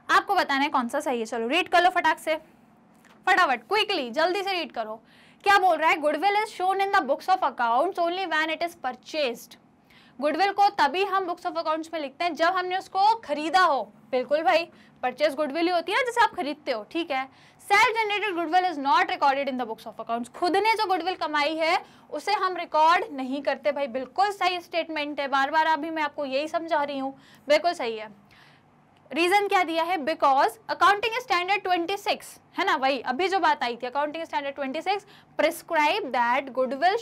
आपको बताना है कौन सा सही है। चलो रीड कर लो फटाक से, फटाफट क्विकली जल्दी से रीड करो। क्या बोल रहा है, goodwill is shown in the books of accounts only when it is purchased. Goodwill को तभी हम बुक्स ऑफ अकाउंट्स में लिखते हैं जब हमने उसको खरीदा हो, बिल्कुल भाई, परचेज गुडविल ही होती है जैसे आप खरीदते हो, ठीक है। Self generated goodwill is not recorded in the books of accounts, खुद ने जो गुडविल कमाई है उसे हम रिकॉर्ड नहीं करते, भाई बिल्कुल सही स्टेटमेंट है, बार बार अभी मैं आपको यही समझा रही हूँ, बिल्कुल सही है। रीजन क्या दिया है, बिकॉज अकाउंटिंग स्टैंडर्ड 26, है ना, वही अभी जो बात आई थी, accounting standard 26 prescribe that goodwill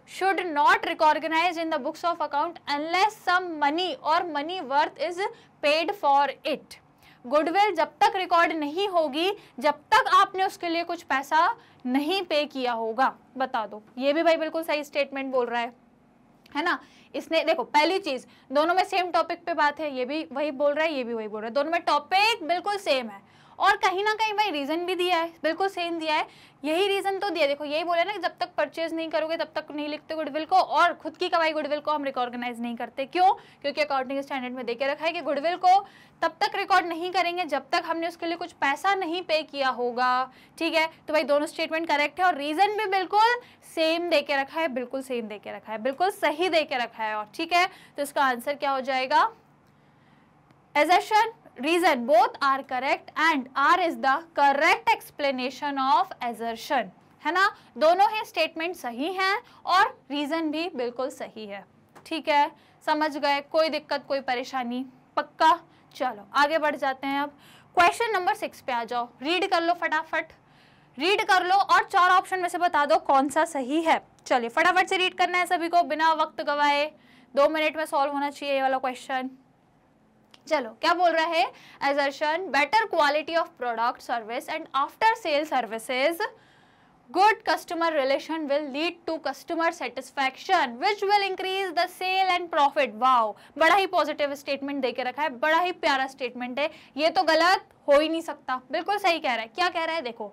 should not recognize in the books of account unless some money or money worth is paid for it. Goodwill जब तक रिकॉर्ड नहीं होगी जब तक आपने उसके लिए कुछ पैसा नहीं पे किया होगा। बता दो, ये भी भाई बिल्कुल सही स्टेटमेंट बोल रहा है ना। इसने देखो, पहली चीज दोनों में सेम टॉपिक पे बात है, ये भी वही बोल रहा है, ये भी वही बोल रहा है, दोनों में टॉपिक बिल्कुल सेम है, और कहीं ना कहीं भाई रीजन भी दिया है, बिल्कुल सेम दिया है, यही रीजन तो दिया, देखो यही बोले ना कि जब तक परचेज नहीं करोगे तब तक नहीं लिखते गुडविल को, और खुद की कमाई गुडविल को हम रिकॉर्गनाइज नहीं करते। क्यों? क्योंकि अकाउंटिंग स्टैंडर्ड में देके रखा है कि गुडविल को तब तक रिकॉर्ड नहीं करेंगे जब तक हमने उसके लिए कुछ पैसा नहीं पे किया होगा। ठीक है, तो भाई दोनों स्टेटमेंट करेक्ट है और रीजन भी बिल्कुल सेम दे के रखा है, बिल्कुल सेम दे के रखा है, बिल्कुल सही दे के रखा है। और ठीक है, तो इसका आंसर क्या हो जाएगा? assertion, reason both are correct and R is the correct explanation of assertion, है ना, दोनों ही स्टेटमेंट सही हैं और रीजन भी बिल्कुल सही है। ठीक है, समझ गए? कोई दिक्कत कोई परेशानी? पक्का? चलो आगे बढ़ जाते हैं। अब क्वेश्चन नंबर 6 पे आ जाओ, रीड कर लो फटाफट, रीड कर लो और 4 ऑप्शन में से बता दो कौन सा सही है। चलिए फटाफट से रीड करना है सभी को बिना वक्त गवाए, 2 मिनट में सॉल्व होना चाहिए ये वाला क्वेश्चन। चलो क्या बोल रहा है? assertion better quality of product service and after sale services good customer relation will lead to customer satisfaction which will increase the sale and profit। Wow, बड़ा ही पॉजिटिव स्टेटमेंट देके रखा है, बड़ा ही प्यारा स्टेटमेंट है, ये तो गलत हो ही नहीं सकता, बिल्कुल सही कह रहा है। क्या कह रहा है? देखो,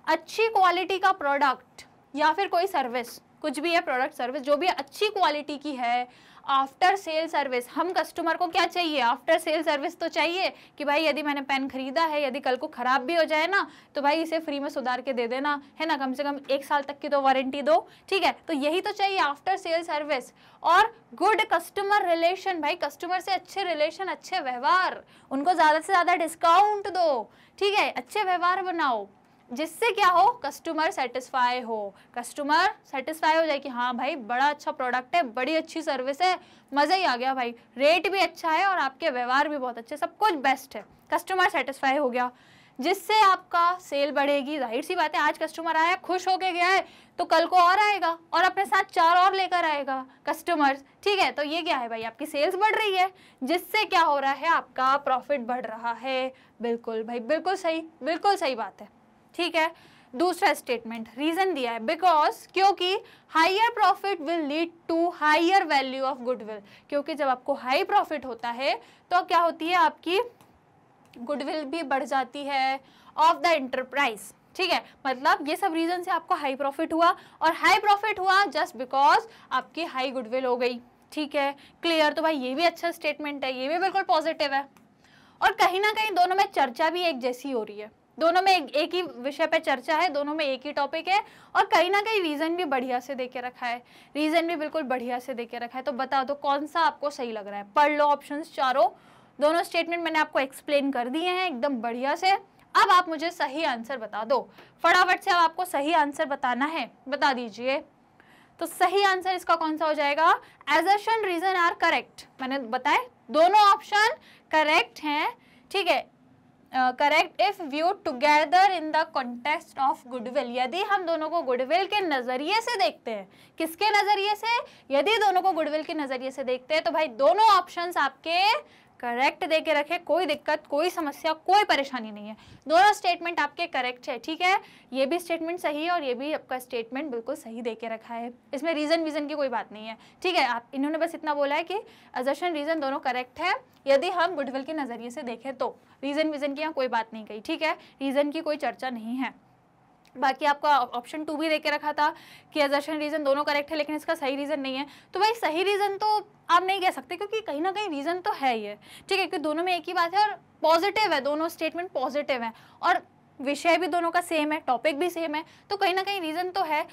अच्छी क्वालिटी का प्रोडक्ट या फिर कोई सर्विस, कुछ भी है प्रोडक्ट सर्विस जो भी अच्छी क्वालिटी की है, आफ्टर सेल सर्विस, हम कस्टमर को क्या चाहिए? आफ्टर सेल सर्विस तो चाहिए कि भाई यदि मैंने पेन खरीदा है, यदि कल को खराब भी हो जाए ना तो भाई इसे फ्री में सुधार के दे देना, है ना, कम से कम 1 साल तक की तो वारंटी दो। ठीक है, तो यही तो चाहिए आफ्टर सेल सर्विस। और गुड कस्टमर रिलेशन, भाई कस्टमर से अच्छे रिलेशन, अच्छे व्यवहार, उनको ज़्यादा से ज़्यादा डिस्काउंट दो। ठीक है, अच्छे व्यवहार बनाओ जिससे क्या हो? कस्टमर सेटिस्फाई हो, कस्टमर सेटिस्फाई हो जाए कि हाँ भाई बड़ा अच्छा प्रोडक्ट है, बड़ी अच्छी सर्विस है, मज़ा ही आ गया भाई, रेट भी अच्छा है और आपके व्यवहार भी बहुत अच्छे, सब कुछ बेस्ट है, कस्टमर सेटिस्फाई हो गया, जिससे आपका सेल बढ़ेगी। जाहिर सी बात है, आज कस्टमर आया, खुश होके गया है, तो कल को और आएगा और अपने साथ 4 और लेकर आएगा कस्टमर्स। ठीक है, तो ये क्या है भाई? आपकी सेल्स बढ़ रही है, जिससे क्या हो रहा है? आपका प्रॉफिट बढ़ रहा है। बिल्कुल भाई, बिल्कुल सही बात है। ठीक है, दूसरा स्टेटमेंट रीजन दिया है बिकॉज, क्योंकि higher profit will lead to higher value of goodwill, क्योंकि जब आपको हाई प्रॉफिट होता है तो क्या होती है? आपकी गुडविल भी बढ़ जाती है ऑफ द एंटरप्राइज। ठीक है, मतलब ये सब रीजन से आपको हाई प्रॉफिट हुआ, और हाई प्रॉफिट हुआ जस्ट बिकॉज आपकी हाई गुडविल हो गई। ठीक है, क्लियर? तो भाई ये भी अच्छा स्टेटमेंट है, ये भी बिल्कुल पॉजिटिव है। और कहीं ना कहीं दोनों में चर्चा भी एक जैसी हो रही है, दोनों में एक ही विषय पे चर्चा है, दोनों में एक ही टॉपिक है, और कहीं ना कहीं रीजन भी बढ़िया से देके रखा है, रीजन भी बिल्कुल बढ़िया से देके रखा है। तो बता दो कौन सा आपको सही लग रहा है? पढ़ लो ऑप्शंस चारों, दोनों स्टेटमेंट मैंने आपको एक्सप्लेन कर दिए हैं एकदम बढ़िया से। अब आप मुझे सही आंसर बता दो फटाफट से, अब आपको सही आंसर बताना है, बता दीजिए। तो सही आंसर इसका कौन सा हो जाएगा? assertion रीजन आर करेक्ट, मैंने बताया दोनों ऑप्शन करेक्ट हैं। ठीक है, correct if view together in the context of goodwill, यदि हम दोनों को गुडविल के नजरिए से देखते हैं। किसके नजरिए से? यदि दोनों को गुडविल के नजरिए से देखते हैं तो भाई दोनों ऑप्शंस आपके करेक्ट दे के रखे, कोई दिक्कत कोई समस्या कोई परेशानी नहीं है, दोनों स्टेटमेंट आपके करेक्ट है। ठीक है, ये भी स्टेटमेंट सही है और ये भी आपका स्टेटमेंट बिल्कुल सही दे के रखा है, इसमें रीजन की कोई बात नहीं है। ठीक है, आप इन्होंने बस इतना बोला है कि assertion रीजन दोनों करेक्ट है यदि हम गुडविल के नजरिए से देखें तो, रीजन की यहाँ कोई बात नहीं कही। ठीक है, रीजन की कोई चर्चा नहीं है। बाकी आपका ऑप्शन 2 भी देके रखा था कि assertion रीजन दोनों करेक्ट है लेकिन इसका सही रीजन नहीं है, तो भाई सही रीजन तो आप नहीं कह सकते क्योंकि कहीं ना कहीं रीजन तो है ये। ठीक है, क्योंकि दोनों में एक ही बात है और पॉजिटिव है, दोनों स्टेटमेंट पॉजिटिव है और विषय भी दोनों का सेम है, टॉपिक भी सेम है, तो कहीं ना कहीं रीजन तो है।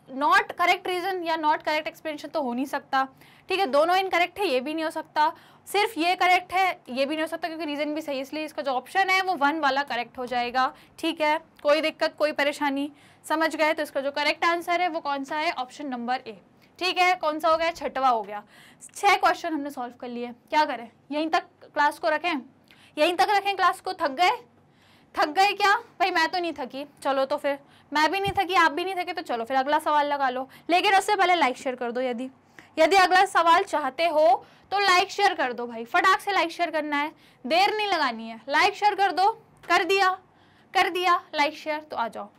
नॉट करेक्ट रीजन या नॉट करेक्ट एक्सप्लेनेशन तो हो नहीं सकता। ठीक है, दोनों इनकरेक्ट है ये भी नहीं हो सकता, सिर्फ ये करेक्ट है ये भी नहीं हो सकता क्योंकि रीजन भी सही, इसलिए इसका जो ऑप्शन है वो 1 वाला करेक्ट हो जाएगा। ठीक है, कोई दिक्कत कोई परेशानी? समझ गए? तो इसका जो करेक्ट आंसर है वो कौन सा है? Option number A. ठीक है, कौन सा हो गया? 6वां हो गया। 6 क्वेश्चन हमने सॉल्व कर लिए। क्या करें, यहीं तक क्लास को रखें? यहीं तक रखें क्लास को? थक गए क्या भाई? मैं तो नहीं थकी, चलो तो फिर मैं भी नहीं थकी, आप भी नहीं थके, तो चलो फिर अगला सवाल लगा लो। लेकिन उससे पहले लाइक शेयर कर दो, यदि अगला सवाल चाहते हो तो लाइक शेयर कर दो भाई, फटाक से लाइक शेयर करना है, देर नहीं लगानी है, लाइक शेयर कर दो। कर दिया लाइक शेयर, तो आ जाओ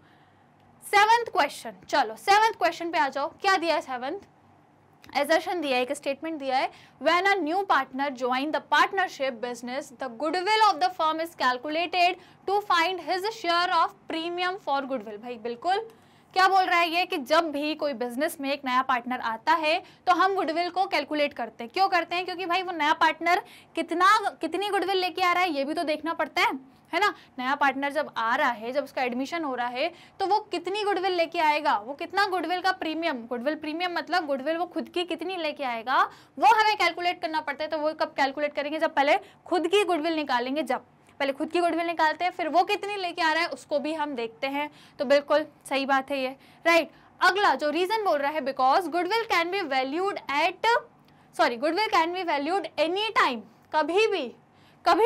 7th क्वेश्चन। चलो 7th क्वेश्चन पे आ जाओ। क्या दिया है 7th? एजर्शन दिया है, एक स्टेटमेंट दिया है, when a new partner join the partnership business the goodwill of the firm is calculated to find his share of premium for goodwill. भाई बिल्कुल क्या बोल रहा है ये कि जब भी कोई बिजनेस में एक नया पार्टनर आता है तो हम गुडविल को कैलकुलेट करते हैं। क्यों करते हैं? क्योंकि भाई वो नया पार्टनर कितनी गुडविल लेके आ रहा है ये भी तो देखना पड़ता है ना। नया पार्टनर जब आ रहा है, जब उसका एडमिशन हो रहा है, तो वो कितनी गुडविल लेके आएगा, वो कितना गुडविल का प्रीमियम, गुडविल प्रीमियम मतलब गुडविल वो खुद की कितनी लेके आएगा, वो हमें कैलकुलेट करना पड़ता है। तो वो कब कैलकुलेट करेंगे? जब पहले खुद की गुडविल निकालेंगे, जब पहले खुद की गुडविल निकालते हैं, फिर वो कितनी लेके आ रहा है उसको भी हम देखते हैं। तो बिल्कुल सही बात है ये, राइट। अगला जो रीजन बोल रहा है, because goodwill can be valued goodwill can be valued any time, कभी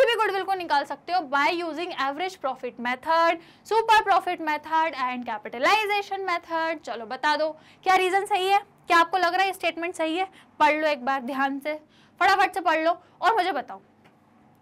भी गुडविल को निकाल सकते हो by using average profit method, super profit method and capitalisation method. चलो बता दो क्या रीजन सही है, क्या आपको लग रहा है स्टेटमेंट सही है? पढ़ लो एक बार ध्यान से, फटाफट से पढ़ लो और मुझे बताओ।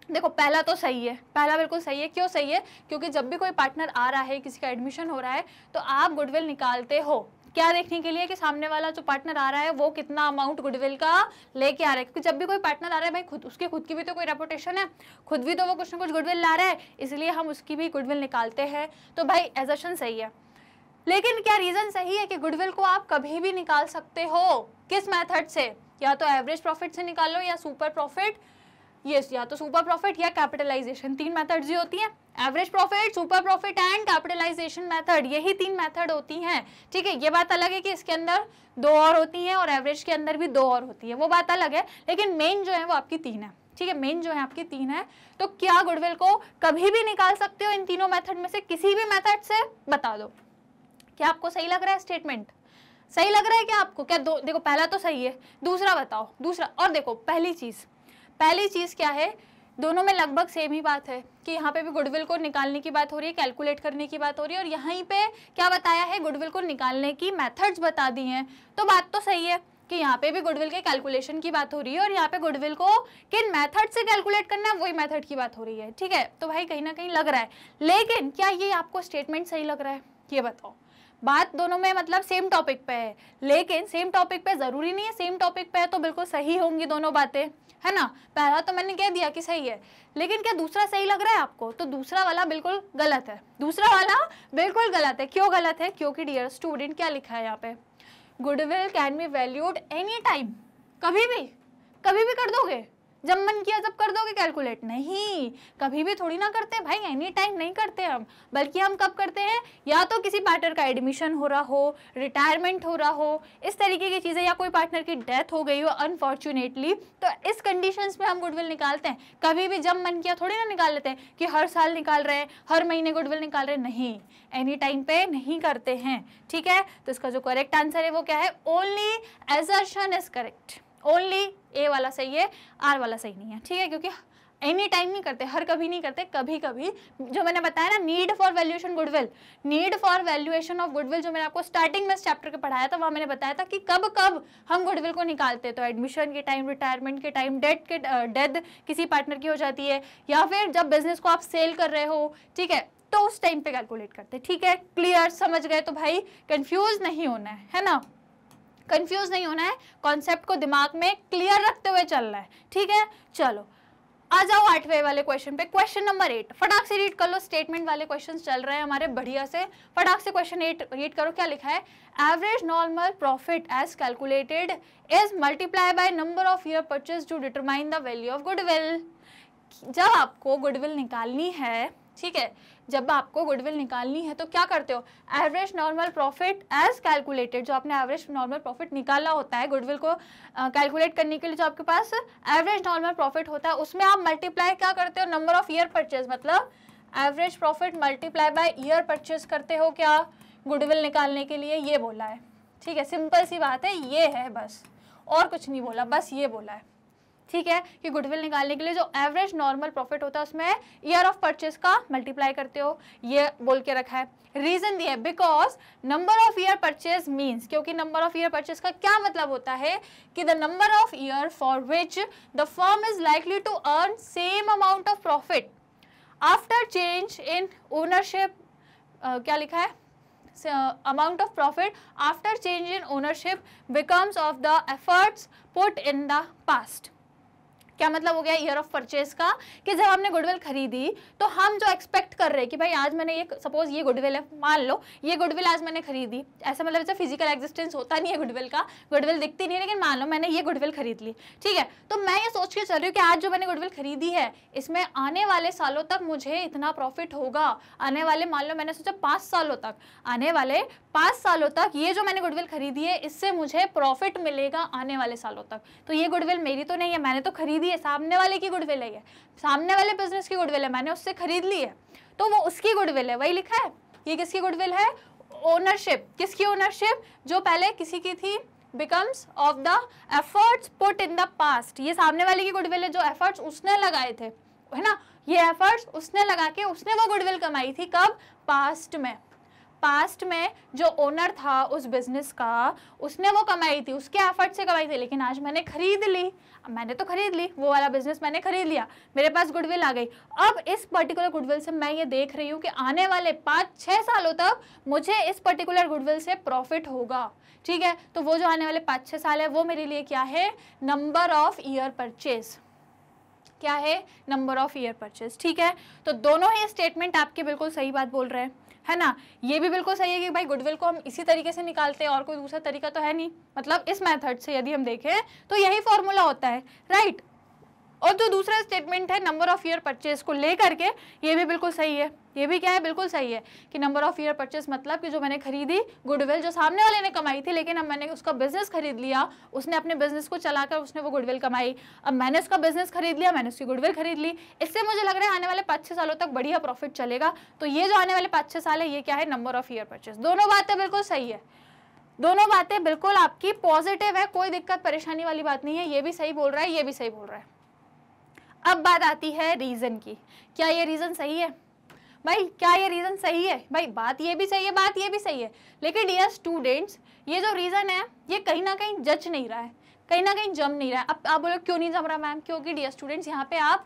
देखो पहला तो सही है, पहला बिल्कुल सही है। क्यों सही है? क्योंकि जब भी कोई पार्टनर आ रहा है, किसी का एडमिशन हो रहा है, तो आप गुडविल निकालते हो क्या देखने के लिए कि सामने वाला जो पार्टनर आ रहा है वो कितना अमाउंट गुडविल का लेके आ रहा है। क्योंकि जब भी कोई पार्टनर आ रहा है भाई उसकी खुद की भी तो कोई रेपुटेशन है, खुद भी तो वो कुछ ना कुछ गुडविल ला रहा है, इसलिए हम उसकी भी गुडविल निकालते हैं। तो भाई एजर्शन सही है, लेकिन क्या रीजन सही है कि गुडविल को आप कभी भी निकाल सकते हो? किस मेथड से? या तो एवरेज प्रॉफिट से निकालो या सुपर प्रॉफिट, या तो सुपर प्रॉफिट या कैपिटलाइजेशन, 3 मेथड्स ही होती हैं। Average profit, super profit and capitalisation method, यही 3 मेथड होती हैं। ठीक है, ये बात अलग है कि इसके अंदर 2 और होती हैं और एवरेज के अंदर भी 2 और होती है, वो बात अलग है, लेकिन मेन जो है वो आपकी 3 है। ठीक है, मेन जो है आपकी 3 है। तो क्या गुडविल को कभी भी निकाल सकते हो इन तीनों मेथड में से किसी भी मेथड से? बता दो, क्या आपको सही लग रहा है स्टेटमेंट? सही लग रहा है क्या आपको? क्या देखो पहला तो सही है, दूसरा बताओ दूसरा। और देखो पहली चीज क्या है, दोनों में लगभग सेम ही बात है कि यहाँ पे भी गुडविल को निकालने की बात हो रही है, कैलकुलेट करने की बात हो रही है, और यहाँ पे क्या बताया है, गुडविल को निकालने की मेथड्स बता दी हैं। तो बात तो सही है कि यहाँ पे भी गुडविल के कैलकुलेशन की बात हो रही है और यहाँ पे गुडविल को किन मेथड से कैलकुलेट करना है वही मेथड की बात हो रही है। ठीक है, तो भाई कहीं ना कहीं लग रहा है, लेकिन क्या ये आपको स्टेटमेंट सही लग रहा है? ये बताओ। बात दोनों में मतलब सेम टॉपिक पे है, लेकिन सेम टॉपिक पे जरूरी नहीं है, सेम टॉपिक पे है तो बिल्कुल सही होंगी दोनों बातें, है ना। पहला तो मैंने कह दिया कि सही है, लेकिन क्या दूसरा सही लग रहा है आपको? तो दूसरा वाला बिल्कुल गलत है, दूसरा वाला बिल्कुल गलत है। क्यों गलत है? क्योंकि डियर स्टूडेंट क्या लिखा है यहाँ पे, goodwill can be valued any time, कभी भी कर दोगे, जब मन किया जब कर दोगे कैलकुलेट? नहीं, कभी भी थोड़ी ना करते भाई, एनी टाइम नहीं करते हम, बल्कि हम कब करते हैं, या तो किसी पार्टनर का एडमिशन हो रहा हो, रिटायरमेंट हो रहा हो, इस तरीके की चीज़ें, या कोई पार्टनर की डेथ हो गई हो अनफॉर्चुनेटली, तो इस कंडीशंस में हम गुडविल निकालते हैं। कभी भी जब मन किया थोड़ी ना निकाल लेते हैं कि हर साल निकाल रहे हैं, हर महीने गुडविल निकाल रहे हैं, नहीं, एनी टाइम पे नहीं करते हैं। ठीक है, तो इसका जो करेक्ट आंसर है वो क्या है? Only assertion is correct, only A वाला सही है, आर वाला सही नहीं है। ठीक है, क्योंकि एनी टाइम नहीं करते, हर कभी नहीं करते, कभी कभी। जो मैंने बताया ना, need for valuation goodwill, need for valuation of goodwill, जो मैंने आपको स्टार्टिंग में इस चैप्टर के पढ़ाया था, वहाँ मैंने बताया था कि कब कब हम गुडविल को निकालते हैं। तो एडमिशन के टाइम, रिटायरमेंट के टाइम, डेथ किसी पार्टनर की हो जाती है, या फिर जब बिजनेस को आप सेल कर रहे हो, ठीक है, तो उस टाइम पे कैलकुलेट करते हैं। ठीक है, क्लियर, समझ गए? तो भाई कंफ्यूज नहीं होना है ना, कंफ्यूज नहीं होना है, कॉन्सेप्ट को दिमाग में क्लियर रखते हुए चलना है। ठीक है, चलो आ जाओ 8वें वाले क्वेश्चन पे। क्वेश्चन नंबर 8 फटाक से रीड कर लो, स्टेटमेंट वाले क्वेश्चंस चल रहे हैं हमारे बढ़िया से, फटाक से क्वेश्चन 8 रीड करो। क्या लिखा है? Average normal profit as calculated is multiply by number of year purchase to determine the value of goodwill. जब आपको गुडविल निकालनी है, ठीक है, जब आपको गुडविल निकालनी है तो क्या करते हो? Average normal profit as calculated, जो आपने एवरेज नॉर्मल प्रॉफिट निकाला होता है गुडविल को कैलकुलेट करने के लिए, जो आपके पास एवरेज नॉर्मल प्रॉफिट होता है, उसमें आप मल्टीप्लाई क्या करते हो? नंबर ऑफ ईयर परचेज, मतलब average profit multiply by year purchase करते हो क्या गुडविल निकालने के लिए? ये बोला है। ठीक है, सिंपल सी बात है, ये है बस, और कुछ नहीं बोला, बस ये बोला है। ठीक है, कि गुडविल निकालने के लिए जो एवरेज नॉर्मल प्रॉफिट होता है उसमें ईयर ऑफ परचेज का मल्टीप्लाई करते हो, ये बोल के रखा है। रीजन दिया है because number of year purchase means, क्योंकि नंबर ऑफ ईयर परचेज का क्या मतलब होता है कि the number of year for which the firm is likely to earn same amount of profit after change in ownership, क्या लिखा है? amount of profit after change in ownership becomes of the efforts put in the past. क्या मतलब हो गया year of purchase का, कि जब हमने गुडविल खरीदी तो हम जो एक्सपेक्ट कर रहे हैं कि भाई आज मैंने ये, सपोज ये गुडविल है, मान लो ये गुडविल आज मैंने खरीदी, ऐसा मतलब जैसे फिजिकल एग्जिस्टेंस होता नहीं है गुडविल का, गुडविल दिखती नहीं है, लेकिन मान लो मैंने ये गुडविल खरीद ली, ठीक है, तो मैं ये सोच के चल रही हूँ कि आज जो मैंने गुडविल खरीदी है इसमें आने वाले सालों तक मुझे इतना प्रॉफिट होगा, आने वाले, मान लो मैंने सोचा 5 सालों तक, आने वाले 5 सालों तक ये जो मैंने गुडविल खरीदी है इससे मुझे प्रॉफिट मिलेगा आने वाले सालों तक। तो ये गुडविल मेरी तो नहीं है, मैंने तो खरीदी है, सामने वाले की गुडविल है, सामने वाले बिजनेस की गुडविल है, मैंने उससे खरीद ली है, तो वो उसकी गुडविल है, वही लिखा है। ये किसकी गुडविल है? ओनरशिप। किसकी ओनरशिप? जो पहले किसी की थी, becomes of the efforts put in the past. ये सामने वाले की गुडविल है, जो एफर्ट्स उसने लगाए थे, है ना, ये एफर्ट्स उसने लगा के उसने वो गुडविल कमाई थी, कब? पास्ट में। पास्ट में जो ओनर था उस बिजनेस का, उसने वो कमाई थी, उसके एफर्ट से कमाई थी, लेकिन आज मैंने खरीद ली, मैंने तो खरीद ली, वो वाला बिजनेस मैंने खरीद लिया, मेरे पास गुडविल आ गई। अब इस पर्टिकुलर गुडविल से मैं ये देख रही हूँ कि आने वाले 5-6 सालों तक मुझे इस पर्टिकुलर गुडविल से प्रॉफिट होगा, ठीक है। तो वो जो आने वाले 5-6 साल है वो मेरे लिए क्या है? Number of year purchase. क्या है? नंबर ऑफ ईयर परचेज, ठीक है। तो दोनों ही स्टेटमेंट आपके बिल्कुल सही बात बोल रहे हैं, है ना। ये भी बिल्कुल सही है कि भाई गुडविल को हम इसी तरीके से निकालते हैं और कोई दूसरा तरीका तो है नहीं, मतलब इस मेथड से यदि हम देखें तो यही फॉर्मूला होता है, राइट। और जो दूसरा स्टेटमेंट है नंबर ऑफ ईयर परचेज को लेकर के, ये भी बिल्कुल सही है। ये भी क्या है? बिल्कुल सही है कि नंबर ऑफ ईयर परचेज मतलब कि जो मैंने खरीदी गुडविल, जो सामने वाले ने कमाई थी, लेकिन अब मैंने उसका बिजनेस खरीद लिया, उसने अपने बिजनेस को चलाकर उसने वो गुडविल कमाई, अब मैंने उसका बिजनेस खरीद लिया, मैंने उसकी गुडविल खरीद ली, इससे मुझे लग रहा है आने वाले 5-6 सालों तक बढ़िया प्रॉफिट चलेगा। तो ये जो आने वाले 5-6 साल है ये क्या है? Number of year purchase. दोनों बातें बिल्कुल सही है, दोनों बातें बिल्कुल आपकी पॉजिटिव है, कोई दिक्कत परेशानी वाली बात नहीं है। ये भी सही बोल रहा है, ये भी सही बोल रहा है। अब बात आती है रीजन की। क्या ये रीजन सही है भाई? क्या ये रीजन सही है भाई? बात ये भी सही है, बात ये भी सही है, लेकिन डियर स्टूडेंट्स ये जो रीजन है ये कहीं ना कहीं जच नहीं रहा है, कहीं ना कहीं जम नहीं रहा है। अब आप बोलो क्यों नहीं जम रहा मैम? क्योंकि डियर स्टूडेंट्स यहाँ पे आप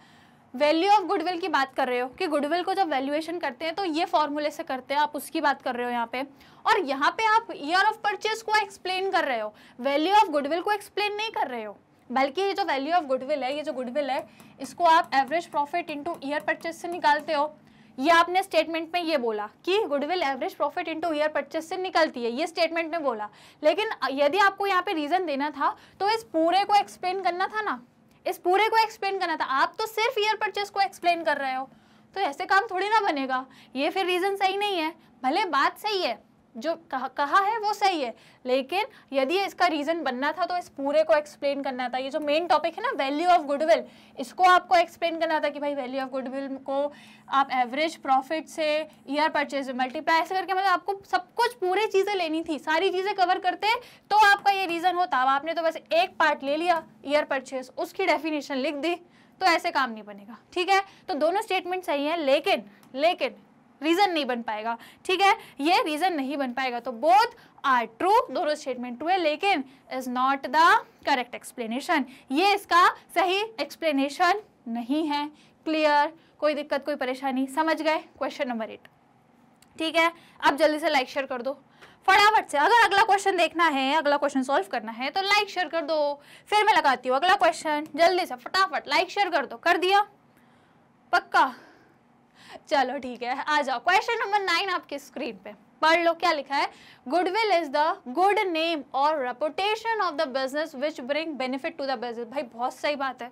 वैल्यू ऑफ गुडविल की बात कर रहे हो कि गुडविल को जब वैल्यूएशन करते हैं तो ये फॉर्मूले से करते हैं, आप उसकी बात कर रहे हो यहाँ पे, और यहाँ पे आप ईयर ऑफ परचेज को एक्सप्लेन कर रहे हो, वैल्यू ऑफ गुडविल को एक्सप्लेन नहीं कर रहे हो। बल्कि ये जो वैल्यू ऑफ गुडविल है, ये जो गुडविल है, इसको आप average profit into year purchase से निकालते हो। ये आपने स्टेटमेंट में ये बोला कि goodwill average profit into year purchase से निकलती है, ये स्टेटमेंट में बोला, लेकिन यदि आपको यहाँ पे रीजन देना था तो इस पूरे को एक्सप्लेन करना था ना, इस पूरे को एक्सप्लेन करना था। आप तो सिर्फ ईयर परचेज को एक्सप्लेन कर रहे हो, तो ऐसे काम थोड़ी ना बनेगा। ये फिर रीजन सही नहीं है। भले बात सही है, जो कहा है वो सही है, लेकिन यदि इसका रीजन बनना था तो इस पूरे को एक्सप्लेन करना था। ये जो मेन टॉपिक है ना वैल्यू ऑफ गुडविल, इसको आपको एक्सप्लेन करना था कि भाई वैल्यू ऑफ गुडविल को आप एवरेज प्रॉफिट से ईयर परचेज मल्टीप्लाई ऐसे करके, मतलब आपको सब कुछ पूरी चीजें लेनी थी, सारी चीजें कवर करते तो आपका ये रीजन होता। अब आपने तो वैसे एक पार्ट ले लिया ईयर परचेज, उसकी डेफिनेशन लिख दी, तो ऐसे काम नहीं बनेगा, ठीक है। तो दोनों स्टेटमेंट सही है, लेकिन रीजन नहीं बन पाएगा, ठीक है, ये रीजन नहीं बन पाएगा। तो बोथ आर ट्रू, दोनों स्टेटमेंट ट्रू है, लेकिन is not the correct explanation. ये इसका सही एक्सप्लेनेशन नहीं है। क्लियर? कोई दिक्कत, कोई परेशानी? समझ गए? क्वेश्चन नंबर 8, ठीक है। अब जल्दी से लाइक शेयर कर दो फटाफट से। अगर अगला क्वेश्चन देखना है, अगला क्वेश्चन सॉल्व करना है तो लाइक शेयर कर दो, फिर मैं लगाती हूँ अगला क्वेश्चन। जल्दी से फटाफट लाइक शेयर कर दो। कर दिया? पक्का? चलो ठीक है, आ जाओ। क्वेश्चन नंबर 9 आपके स्क्रीन पे पढ़ लो, क्या लिखा है? Goodwill is the good name और reputation of the business which bring benefit to the business. भाई बहुत सही बात है,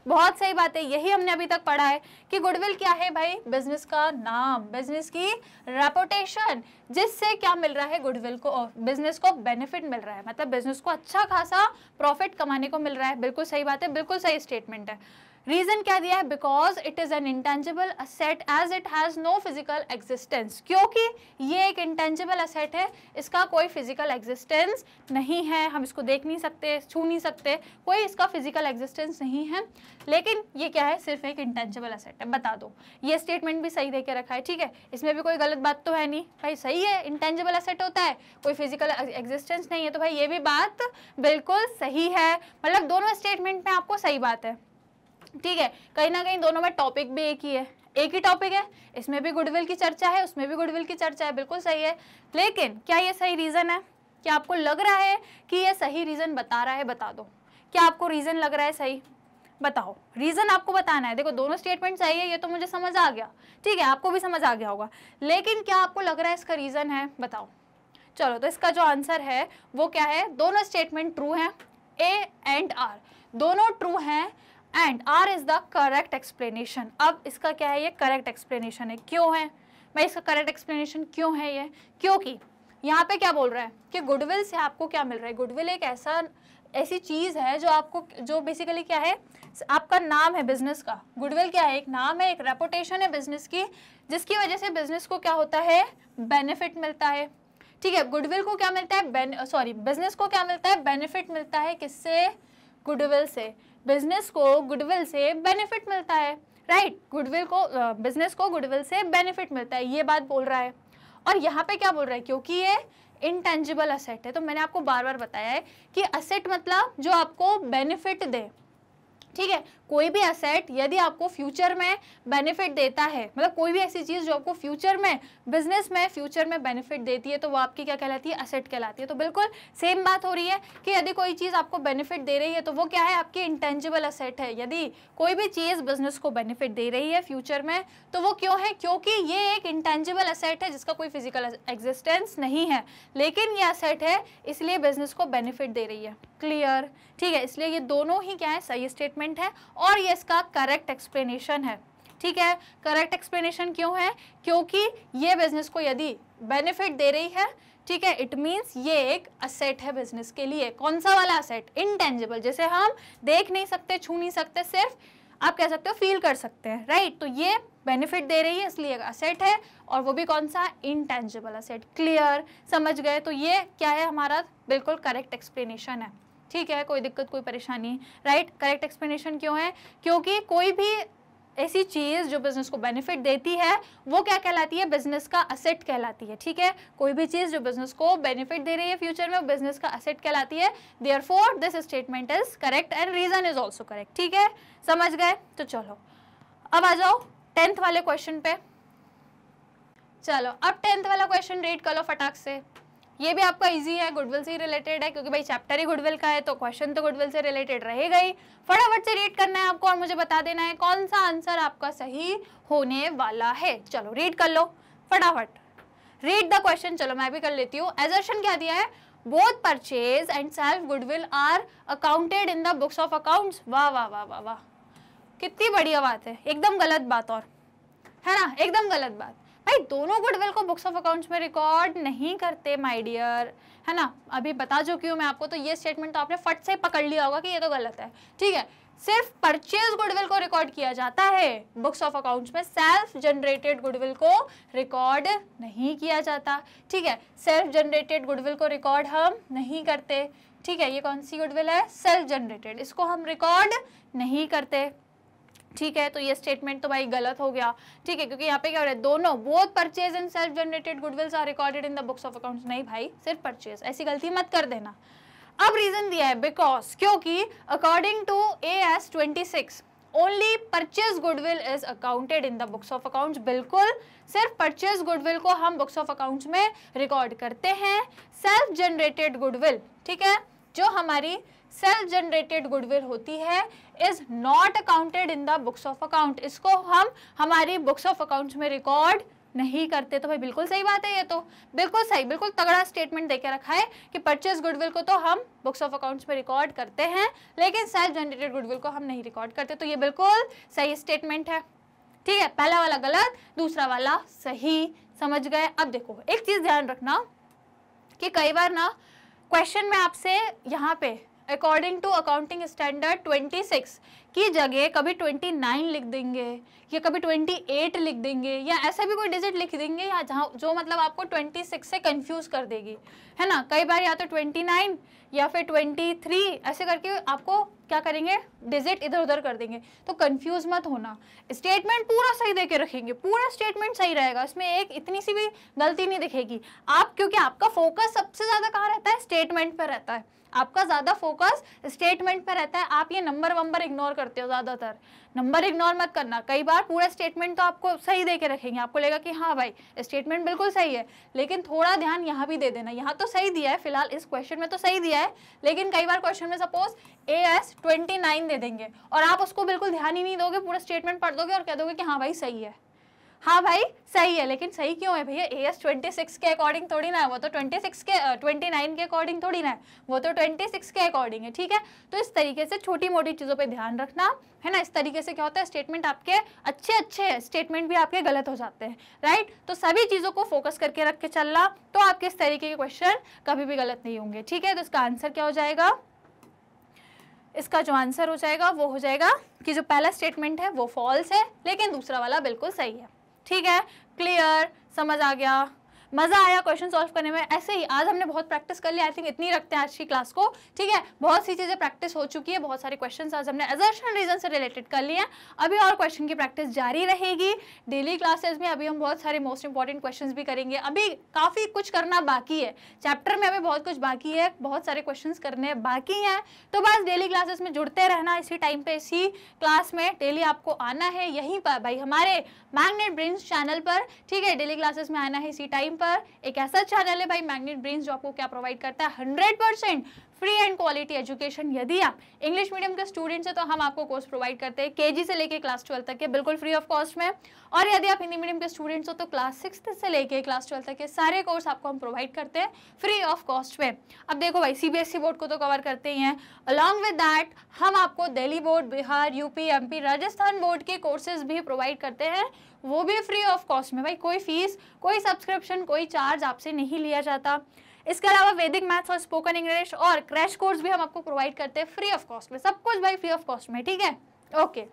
बहुत सही बात है, यही हमने अभी तक पढ़ा है कि गुडविल क्या है भाई? बिजनेस का नाम, बिजनेस की रेपुटेशन, जिससे क्या मिल रहा है? गुडविल को, बिजनेस को बेनिफिट मिल रहा है, मतलब बिजनेस को अच्छा खासा प्रॉफिट कमाने को मिल रहा है। बिल्कुल सही बात है, बिल्कुल सही स्टेटमेंट है। रीजन क्या दिया है? Because it is an intangible asset as it has no physical existence. क्योंकि ये एक इंटेंजिबल असेट है, इसका कोई फिजिकल एग्जिस्टेंस नहीं है, हम इसको देख नहीं सकते, छू नहीं सकते, कोई इसका फिजिकल एग्जिस्टेंस नहीं है, लेकिन ये क्या है? सिर्फ एक इंटेंजिबल असेट है। बता दो, ये स्टेटमेंट भी सही दे के रखा है, ठीक है, इसमें भी कोई गलत बात तो है नहीं भाई, सही है, इंटेंजिबल असेट होता है, कोई फिजिकल एग्जिस्टेंस नहीं है, तो भाई ये भी बात बिल्कुल सही है। मतलब दोनों स्टेटमेंट में आपको सही बात है, ठीक है। कहीं ना कहीं दोनों में टॉपिक भी एक ही है, एक ही टॉपिक है, इसमें भी गुडविल की चर्चा है, उसमें भी गुडविल की चर्चा है, बिल्कुल सही है। लेकिन क्या ये सही रीजन है? क्या आपको लग रहा है कि ये सही रीजन बता रहा है? बता दो, क्या आपको रीजन लग रहा है सही? बताओ, रीजन आपको बताना है। देखो दोनों स्टेटमेंट सही है, ये तो मुझे समझ आ गया, ठीक है, आपको भी समझ आ गया होगा, लेकिन क्या आपको लग रहा है इसका रीजन है? बताओ। चलो, तो इसका जो आंसर है वो क्या है? दोनों स्टेटमेंट ट्रू हैं, ए एंड आर दोनों ट्रू हैं, and R is the correct explanation. अब इसका क्या है? ये करेक्ट एक्सप्लेनेशन है। क्यों है? मैं इसका करेक्ट एक्सप्लेनेशन क्यों है ये? क्योंकि यहाँ पे क्या बोल रहा है कि गुडविल से आपको क्या मिल रहा है? गुडविल एक ऐसी चीज है जो आपको, जो बेसिकली क्या है, आपका नाम है बिजनेस का। गुडविल क्या है? एक नाम है, एक रेपुटेशन है बिजनेस की, जिसकी वजह से बिजनेस को क्या होता है? बेनिफिट मिलता है, ठीक है। गुडविल को क्या मिलता है? बिजनेस को क्या मिलता है? बेनिफिट मिलता है। किससे? गुडविल से। बिजनेस को गुडविल से बेनिफिट मिलता है, राइट। गुडविल को, बिजनेस को गुडविल से बेनिफिट मिलता है, ये बात बोल रहा है। और यहाँ पे क्या बोल रहा है? क्योंकि ये इंटेंजिबल असेट है। तो मैंने आपको बार बार बताया है कि असेट मतलब जो आपको बेनिफिट दे, ठीक है। कोई भी असेट यदि आपको फ्यूचर में बेनिफिट देता है, मतलब कोई भी ऐसी चीज जो आपको फ्यूचर में, बिजनेस में फ्यूचर में बेनिफिट देती है, तो वो आपकी क्या कहलाती है? असेट कहलाती है। तो बिल्कुल सेम बात हो रही है कि यदि कोई चीज आपको बेनिफिट दे रही है तो वो क्या है? आपकी इंटेंजिबल असेट है। यदि कोई भी चीज बिजनेस को बेनिफिट दे रही है फ्यूचर में, तो वो क्यों है? क्योंकि ये एक इंटेंजिबल असेट है जिसका कोई फिजिकल एग्जिस्टेंस नहीं है, लेकिन ये असेट है, इसलिए बिजनेस को बेनिफिट दे रही है। क्लियर, ठीक है। इसलिए ये दोनों ही क्या है? सही स्टेटमेंट है, और ये इसका करेक्ट एक्सप्लेनेशन है, ठीक है। करेक्ट एक्सप्लेनेशन क्यों है? क्योंकि ये बिजनेस को यदि बेनिफिट दे रही है, ठीक है, इट मींस ये एक असेट है बिजनेस के लिए। कौन सा वाला असेट? इंटेंजिबल, जैसे हम देख नहीं सकते, छू नहीं सकते, सिर्फ आप कह सकते हो फील कर सकते हैं, राइट। तो ये बेनिफिट दे रही है, इसलिए एक असेट है, और वो भी कौन सा? Intangible asset. क्लियर, समझ गए? तो ये क्या है? हमारा बिल्कुल करेक्ट एक्सप्लेनेशन है, ठीक है। कोई दिक्कत, कोई परेशानी, राइट। करेक्ट एक्सप्लेनेशन क्यों है? क्योंकि कोई भी ऐसी चीज जो बिजनेस को बेनिफिट देती है वो क्या कहलाती है? बिजनेस का असेट कहलाती है, ठीक है। कोई भी चीज जो बिजनेस को बेनिफिट दे रही है फ्यूचर में, वो बिजनेस का असेट कहलाती है। Therefore this statement is correct and reason is also correct, ठीक है। समझ गए? तो चलो अब आ जाओ 10th वाले क्वेश्चन पे। चलो अब 10th वाला क्वेश्चन रीड कर लो फटाक से। ये भी आपका इजी है, गुडविल से ही रिलेटेड है, क्योंकि भाई चैप्टर ही गुडविल का है, तो क्वेश्चन तो गुडविल से रिलेटेड रहेगा ही। फटाफट से रीड करना है आपको, और मुझे बता देना है कौन सा आंसर आपका सही होने वाला है। चलो रीड कर लो फटाफट, रीड द क्वेश्चन। चलो मैं भी कर लेती हूँ। एजर्शन क्या दिया है? Both purchase and self goodwill are accounted in the books of accounts. वाह वाह वाह वाह वाह, कितनी बढ़िया बात है। एकदम गलत बात, और है ना, एकदम गलत बात। भाई दोनों गुडविल को बुक्स ऑफ अकाउंट्स में रिकॉर्ड नहीं करते माय डियर, है ना। अभी बता चुकी हूँ मैं आपको, तो ये स्टेटमेंट तो आपने फट से पकड़ लिया होगा कि ये तो गलत है, ठीक है। सिर्फ परचेज गुडविल को रिकॉर्ड किया जाता है बुक्स ऑफ अकाउंट्स में, सेल्फ जनरेटेड गुडविल को रिकॉर्ड नहीं किया जाता, ठीक है। सेल्फ जनरेटेड गुडविल को रिकॉर्ड हम नहीं करते, ठीक है। ये कौन सी गुडविल है? सेल्फ जनरेटेड, इसको हम रिकॉर्ड नहीं करते, ठीक है। तो ये स्टेटमेंट तो भाई गलत हो गया, ठीक है, क्योंकि यहाँ पे क्या हो रहा है? दोनों, both purchase and self generated goodwills are recorded in the books of accounts. नहीं भाई, सिर्फ परचेज, ऐसी गलती मत कर देना। अब रीजन दिया है बिकॉज, क्योंकि according to AS 26 only purchase goodwill is accounted in the books of accounts. बिल्कुल, सिर्फ परचेज गुडविल को हम बुक्स ऑफ अकाउंट्स में रिकॉर्ड करते हैं। सेल्फ जनरेटेड गुडविल, ठीक है, जो हमारी सेल्फ जनरेटेड गुडविल होती है, is not accounted in the books of account. इसको हम हमारी बुक्स ऑफ अकाउंट्स में रिकॉर्ड नहीं करते। तो भाई बिल्कुल सही बात है, ये तो बिल्कुल सही, बिल्कुल तगड़ा स्टेटमेंट देके रखा है कि परचेज गुडविल को तो हम बुक्स ऑफ अकाउंट्स में रिकॉर्ड करते हैं, लेकिन सेल्फ जनरेटेड गुडविल को हम नहीं रिकॉर्ड करते। तो ये बिल्कुल सही स्टेटमेंट है, ठीक है। पहला वाला गलत, दूसरा वाला सही, समझ गए। अब देखो एक चीज ध्यान रखना कि कई बार ना क्वेश्चन में आपसे यहाँ पे अकॉर्डिंग टू अकाउंटिंग स्टैंडर्ड 26 की जगह कभी 29 लिख देंगे, या कभी 28 लिख देंगे, या ऐसा भी कोई डिजिट लिख देंगे या जहाँ जो मतलब आपको 26 से कंफ्यूज कर देगी, है ना। कई बार या तो 29 या फिर 23 ऐसे करके आपको क्या करेंगे? डिजिट इधर उधर कर देंगे। तो कंफ्यूज मत होना, स्टेटमेंट पूरा सही देके रखेंगे, पूरा स्टेटमेंट सही रहेगा, इसमें एक इतनी सी भी गलती नहीं दिखेगी। आप, क्योंकि आपका फोकस सबसे ज्यादा कहाँ रहता है? स्टेटमेंट पर रहता है, आपका ज्यादा फोकस स्टेटमेंट पे रहता है। आप ये नंबर वंबर इग्नोर कर करते हो ज़्यादातर, नंबर इग्नोर मत करना। कई बार पूरा स्टेटमेंट तो आपको सही दे के रखेंगे, आपको लगेगा कि हाँ भाई स्टेटमेंट बिल्कुल सही है, लेकिन थोड़ा ध्यान यहाँ भी दे देना। यहाँ तो सही दिया है, फिलहाल इस क्वेश्चन में तो सही दिया है, लेकिन कई बार क्वेश्चन में सपोज AS 29 दे देंगे और आप उसको बिल्कुल ध्यान ही नहीं दोगे, पूरा स्टेटमेंट पढ़ दोगे और कह दोगे कि हाँ भाई सही है, हाँ भाई सही है, लेकिन सही क्यों है भैया? AS 26 के अकॉर्डिंग थोड़ी ना है, वो तो 29 के अकॉर्डिंग थोड़ी ना है, वो तो 26 के अकॉर्डिंग है, ठीक है। तो इस तरीके से छोटी मोटी चीज़ों पे ध्यान रखना है ना। इस तरीके से क्या होता है, स्टेटमेंट आपके अच्छे स्टेटमेंट भी आपके गलत हो जाते हैं, राइट। तो सभी चीज़ों को फोकस करके रख के चलना, तो आपके इस तरीके के क्वेश्चन कभी भी गलत नहीं होंगे, ठीक है। तो इसका आंसर क्या हो जाएगा? इसका जो आंसर हो जाएगा वो हो जाएगा कि जो पहला स्टेटमेंट है वो फॉल्स है, लेकिन दूसरा वाला बिल्कुल सही है, ठीक है। क्लियर, समझ आ गया, मजा आया क्वेश्चन सॉल्व करने में। ऐसे ही आज हमने बहुत प्रैक्टिस कर लिया, आई थिंक इतनी रखते हैं आज की क्लास को, ठीक है। बहुत सी चीजें प्रैक्टिस हो चुकी है, बहुत सारे क्वेश्चंस आज हमने असर्शन रीजन से रिलेटेड कर लिए हैं। अभी और क्वेश्चन की प्रैक्टिस जारी रहेगी डेली क्लासेस में। अभी हम बहुत सारे मोस्ट इंपॉर्टेंट क्वेश्चंस भी करेंगे, अभी काफी कुछ करना बाकी है, चैप्टर में अभी बहुत कुछ बाकी है, बहुत सारे क्वेश्चंस करने बाकी हैं। तो बस डेली क्लासेस में जुड़ते रहना, इसी टाइम पे इसी क्लास में डेली आपको आना है, यहीं पर भाई हमारे मैग्नेट ब्रेन्स चैनल पर, ठीक है। डेली क्लासेस में आना है इसी टाइम पर। एक ऐसा चैनल है भाई मैग्नेट ब्रेन्स जो आपको क्या प्रोवाइड करता है, 100% फ्री एंड क्वालिटी एजुकेशन। यदि आप इंग्लिश मीडियम के स्टूडेंट्स हैं तो हम आपको कोर्स प्रोवाइड करते हैं KG से लेके क्लास 12 तक के बिल्कुल फ्री ऑफ कॉस्ट में, और यदि आप हिंदी मीडियम के स्टूडेंट्स हो तो क्लास 6 से लेके क्लास 12 तक के सारे कोर्स आपको हम प्रोवाइड करते हैं फ्री ऑफ कॉस्ट में। अब देखो भाई CBSE बोर्ड को तो कवर करते ही हैं, अलॉन्ग विद दैट हम आपको Delhi board, Bihar, UP, MP, Rajasthan board के कोर्सेज भी प्रोवाइड करते हैं, वो भी फ्री ऑफ कॉस्ट में। भाई कोई फीस, कोई सब्सक्रिप्शन, कोई चार्ज आपसे नहीं लिया जाता। इसके अलावा वैदिक मैथ्स और स्पोकन इंग्लिश और क्रैश कोर्स भी हम आपको प्रोवाइड करते हैं फ्री ऑफ कॉस्ट में, सब कुछ भाई फ्री ऑफ कॉस्ट में, ठीक है, ओके।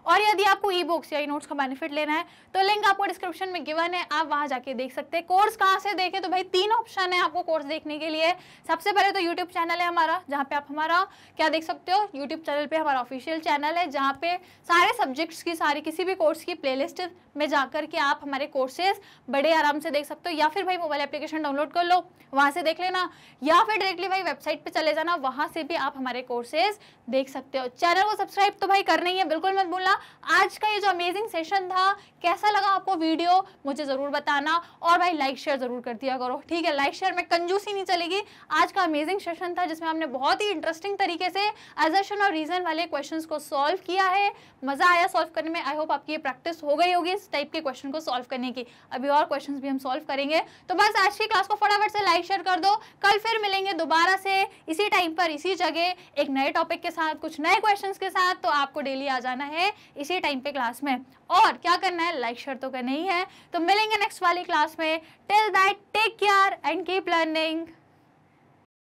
और यदि आपको ई बुक्स या ई नोट्स का बेनिफिट लेना है तो लिंक आपको डिस्क्रिप्शन में गिवन है, आप वहां जाके देख सकते हैं। कोर्स कहाँ से देखें, तो भाई 3 ऑप्शन है आपको कोर्स देखने के लिए। सबसे पहले तो यूट्यूब चैनल है हमारा, जहाँ पे आप हमारा क्या देख सकते हो, यूट्यूब चैनल पे हमारा ऑफिशियल चैनल है, जहाँ पे सारे सब्जेक्ट्स की, सारी किसी भी कोर्स की प्लेलिस्ट में जाकर के आप हमारे कोर्सेज बड़े आराम से देख सकते हो, या फिर भाई मोबाइल एप्लीकेशन डाउनलोड कर लो, वहाँ से देख लेना, या फिर डायरेक्टली भाई वेबसाइट पे चले जाना, वहाँ से भी आप हमारे कोर्सेज देख सकते हो। चैनल को सब्सक्राइब तो भाई करना ही है, बिल्कुल मत भूलना। आज का ये जो अमेजिंग सेशन था, कैसा लगा आपको वीडियो मुझे जरूर बताना, और भाई लाइक शेयर जरूर कर दिया करो, ठीक है। लाइक शेयर में कंजूसी नहीं चलेगी। आज का अमेजिंग सेशन था जिसमें हमने बहुत ही इंटरेस्टिंग तरीके से असर्शन और रीजन वाले क्वेश्चंस को सॉल्व किया है, मजा आया सॉल्व करने में। आई होप आपकी ये प्रैक्टिस हो गई होगी इस टाइप के क्वेश्चन को सॉल्व करने की। अभी और क्वेश्चंस भी हम सॉल्व करेंगे, तो बस आज की क्लास को फटाफट से लाइक शेयर कर दो। कल फिर मिलेंगे दोबारा से इसी टाइम पर, इसी जगह, एक नए टॉपिक के साथ, कुछ नए क्वेश्चंस के साथ। तो आपको डेली आ जाना है इसी टाइम पे क्लास में, और क्या करना है, लाइक शेयर तो करना ही है। तो मिलेंगे नेक्स्ट वाली क्लास में। Till that take care and keep learning.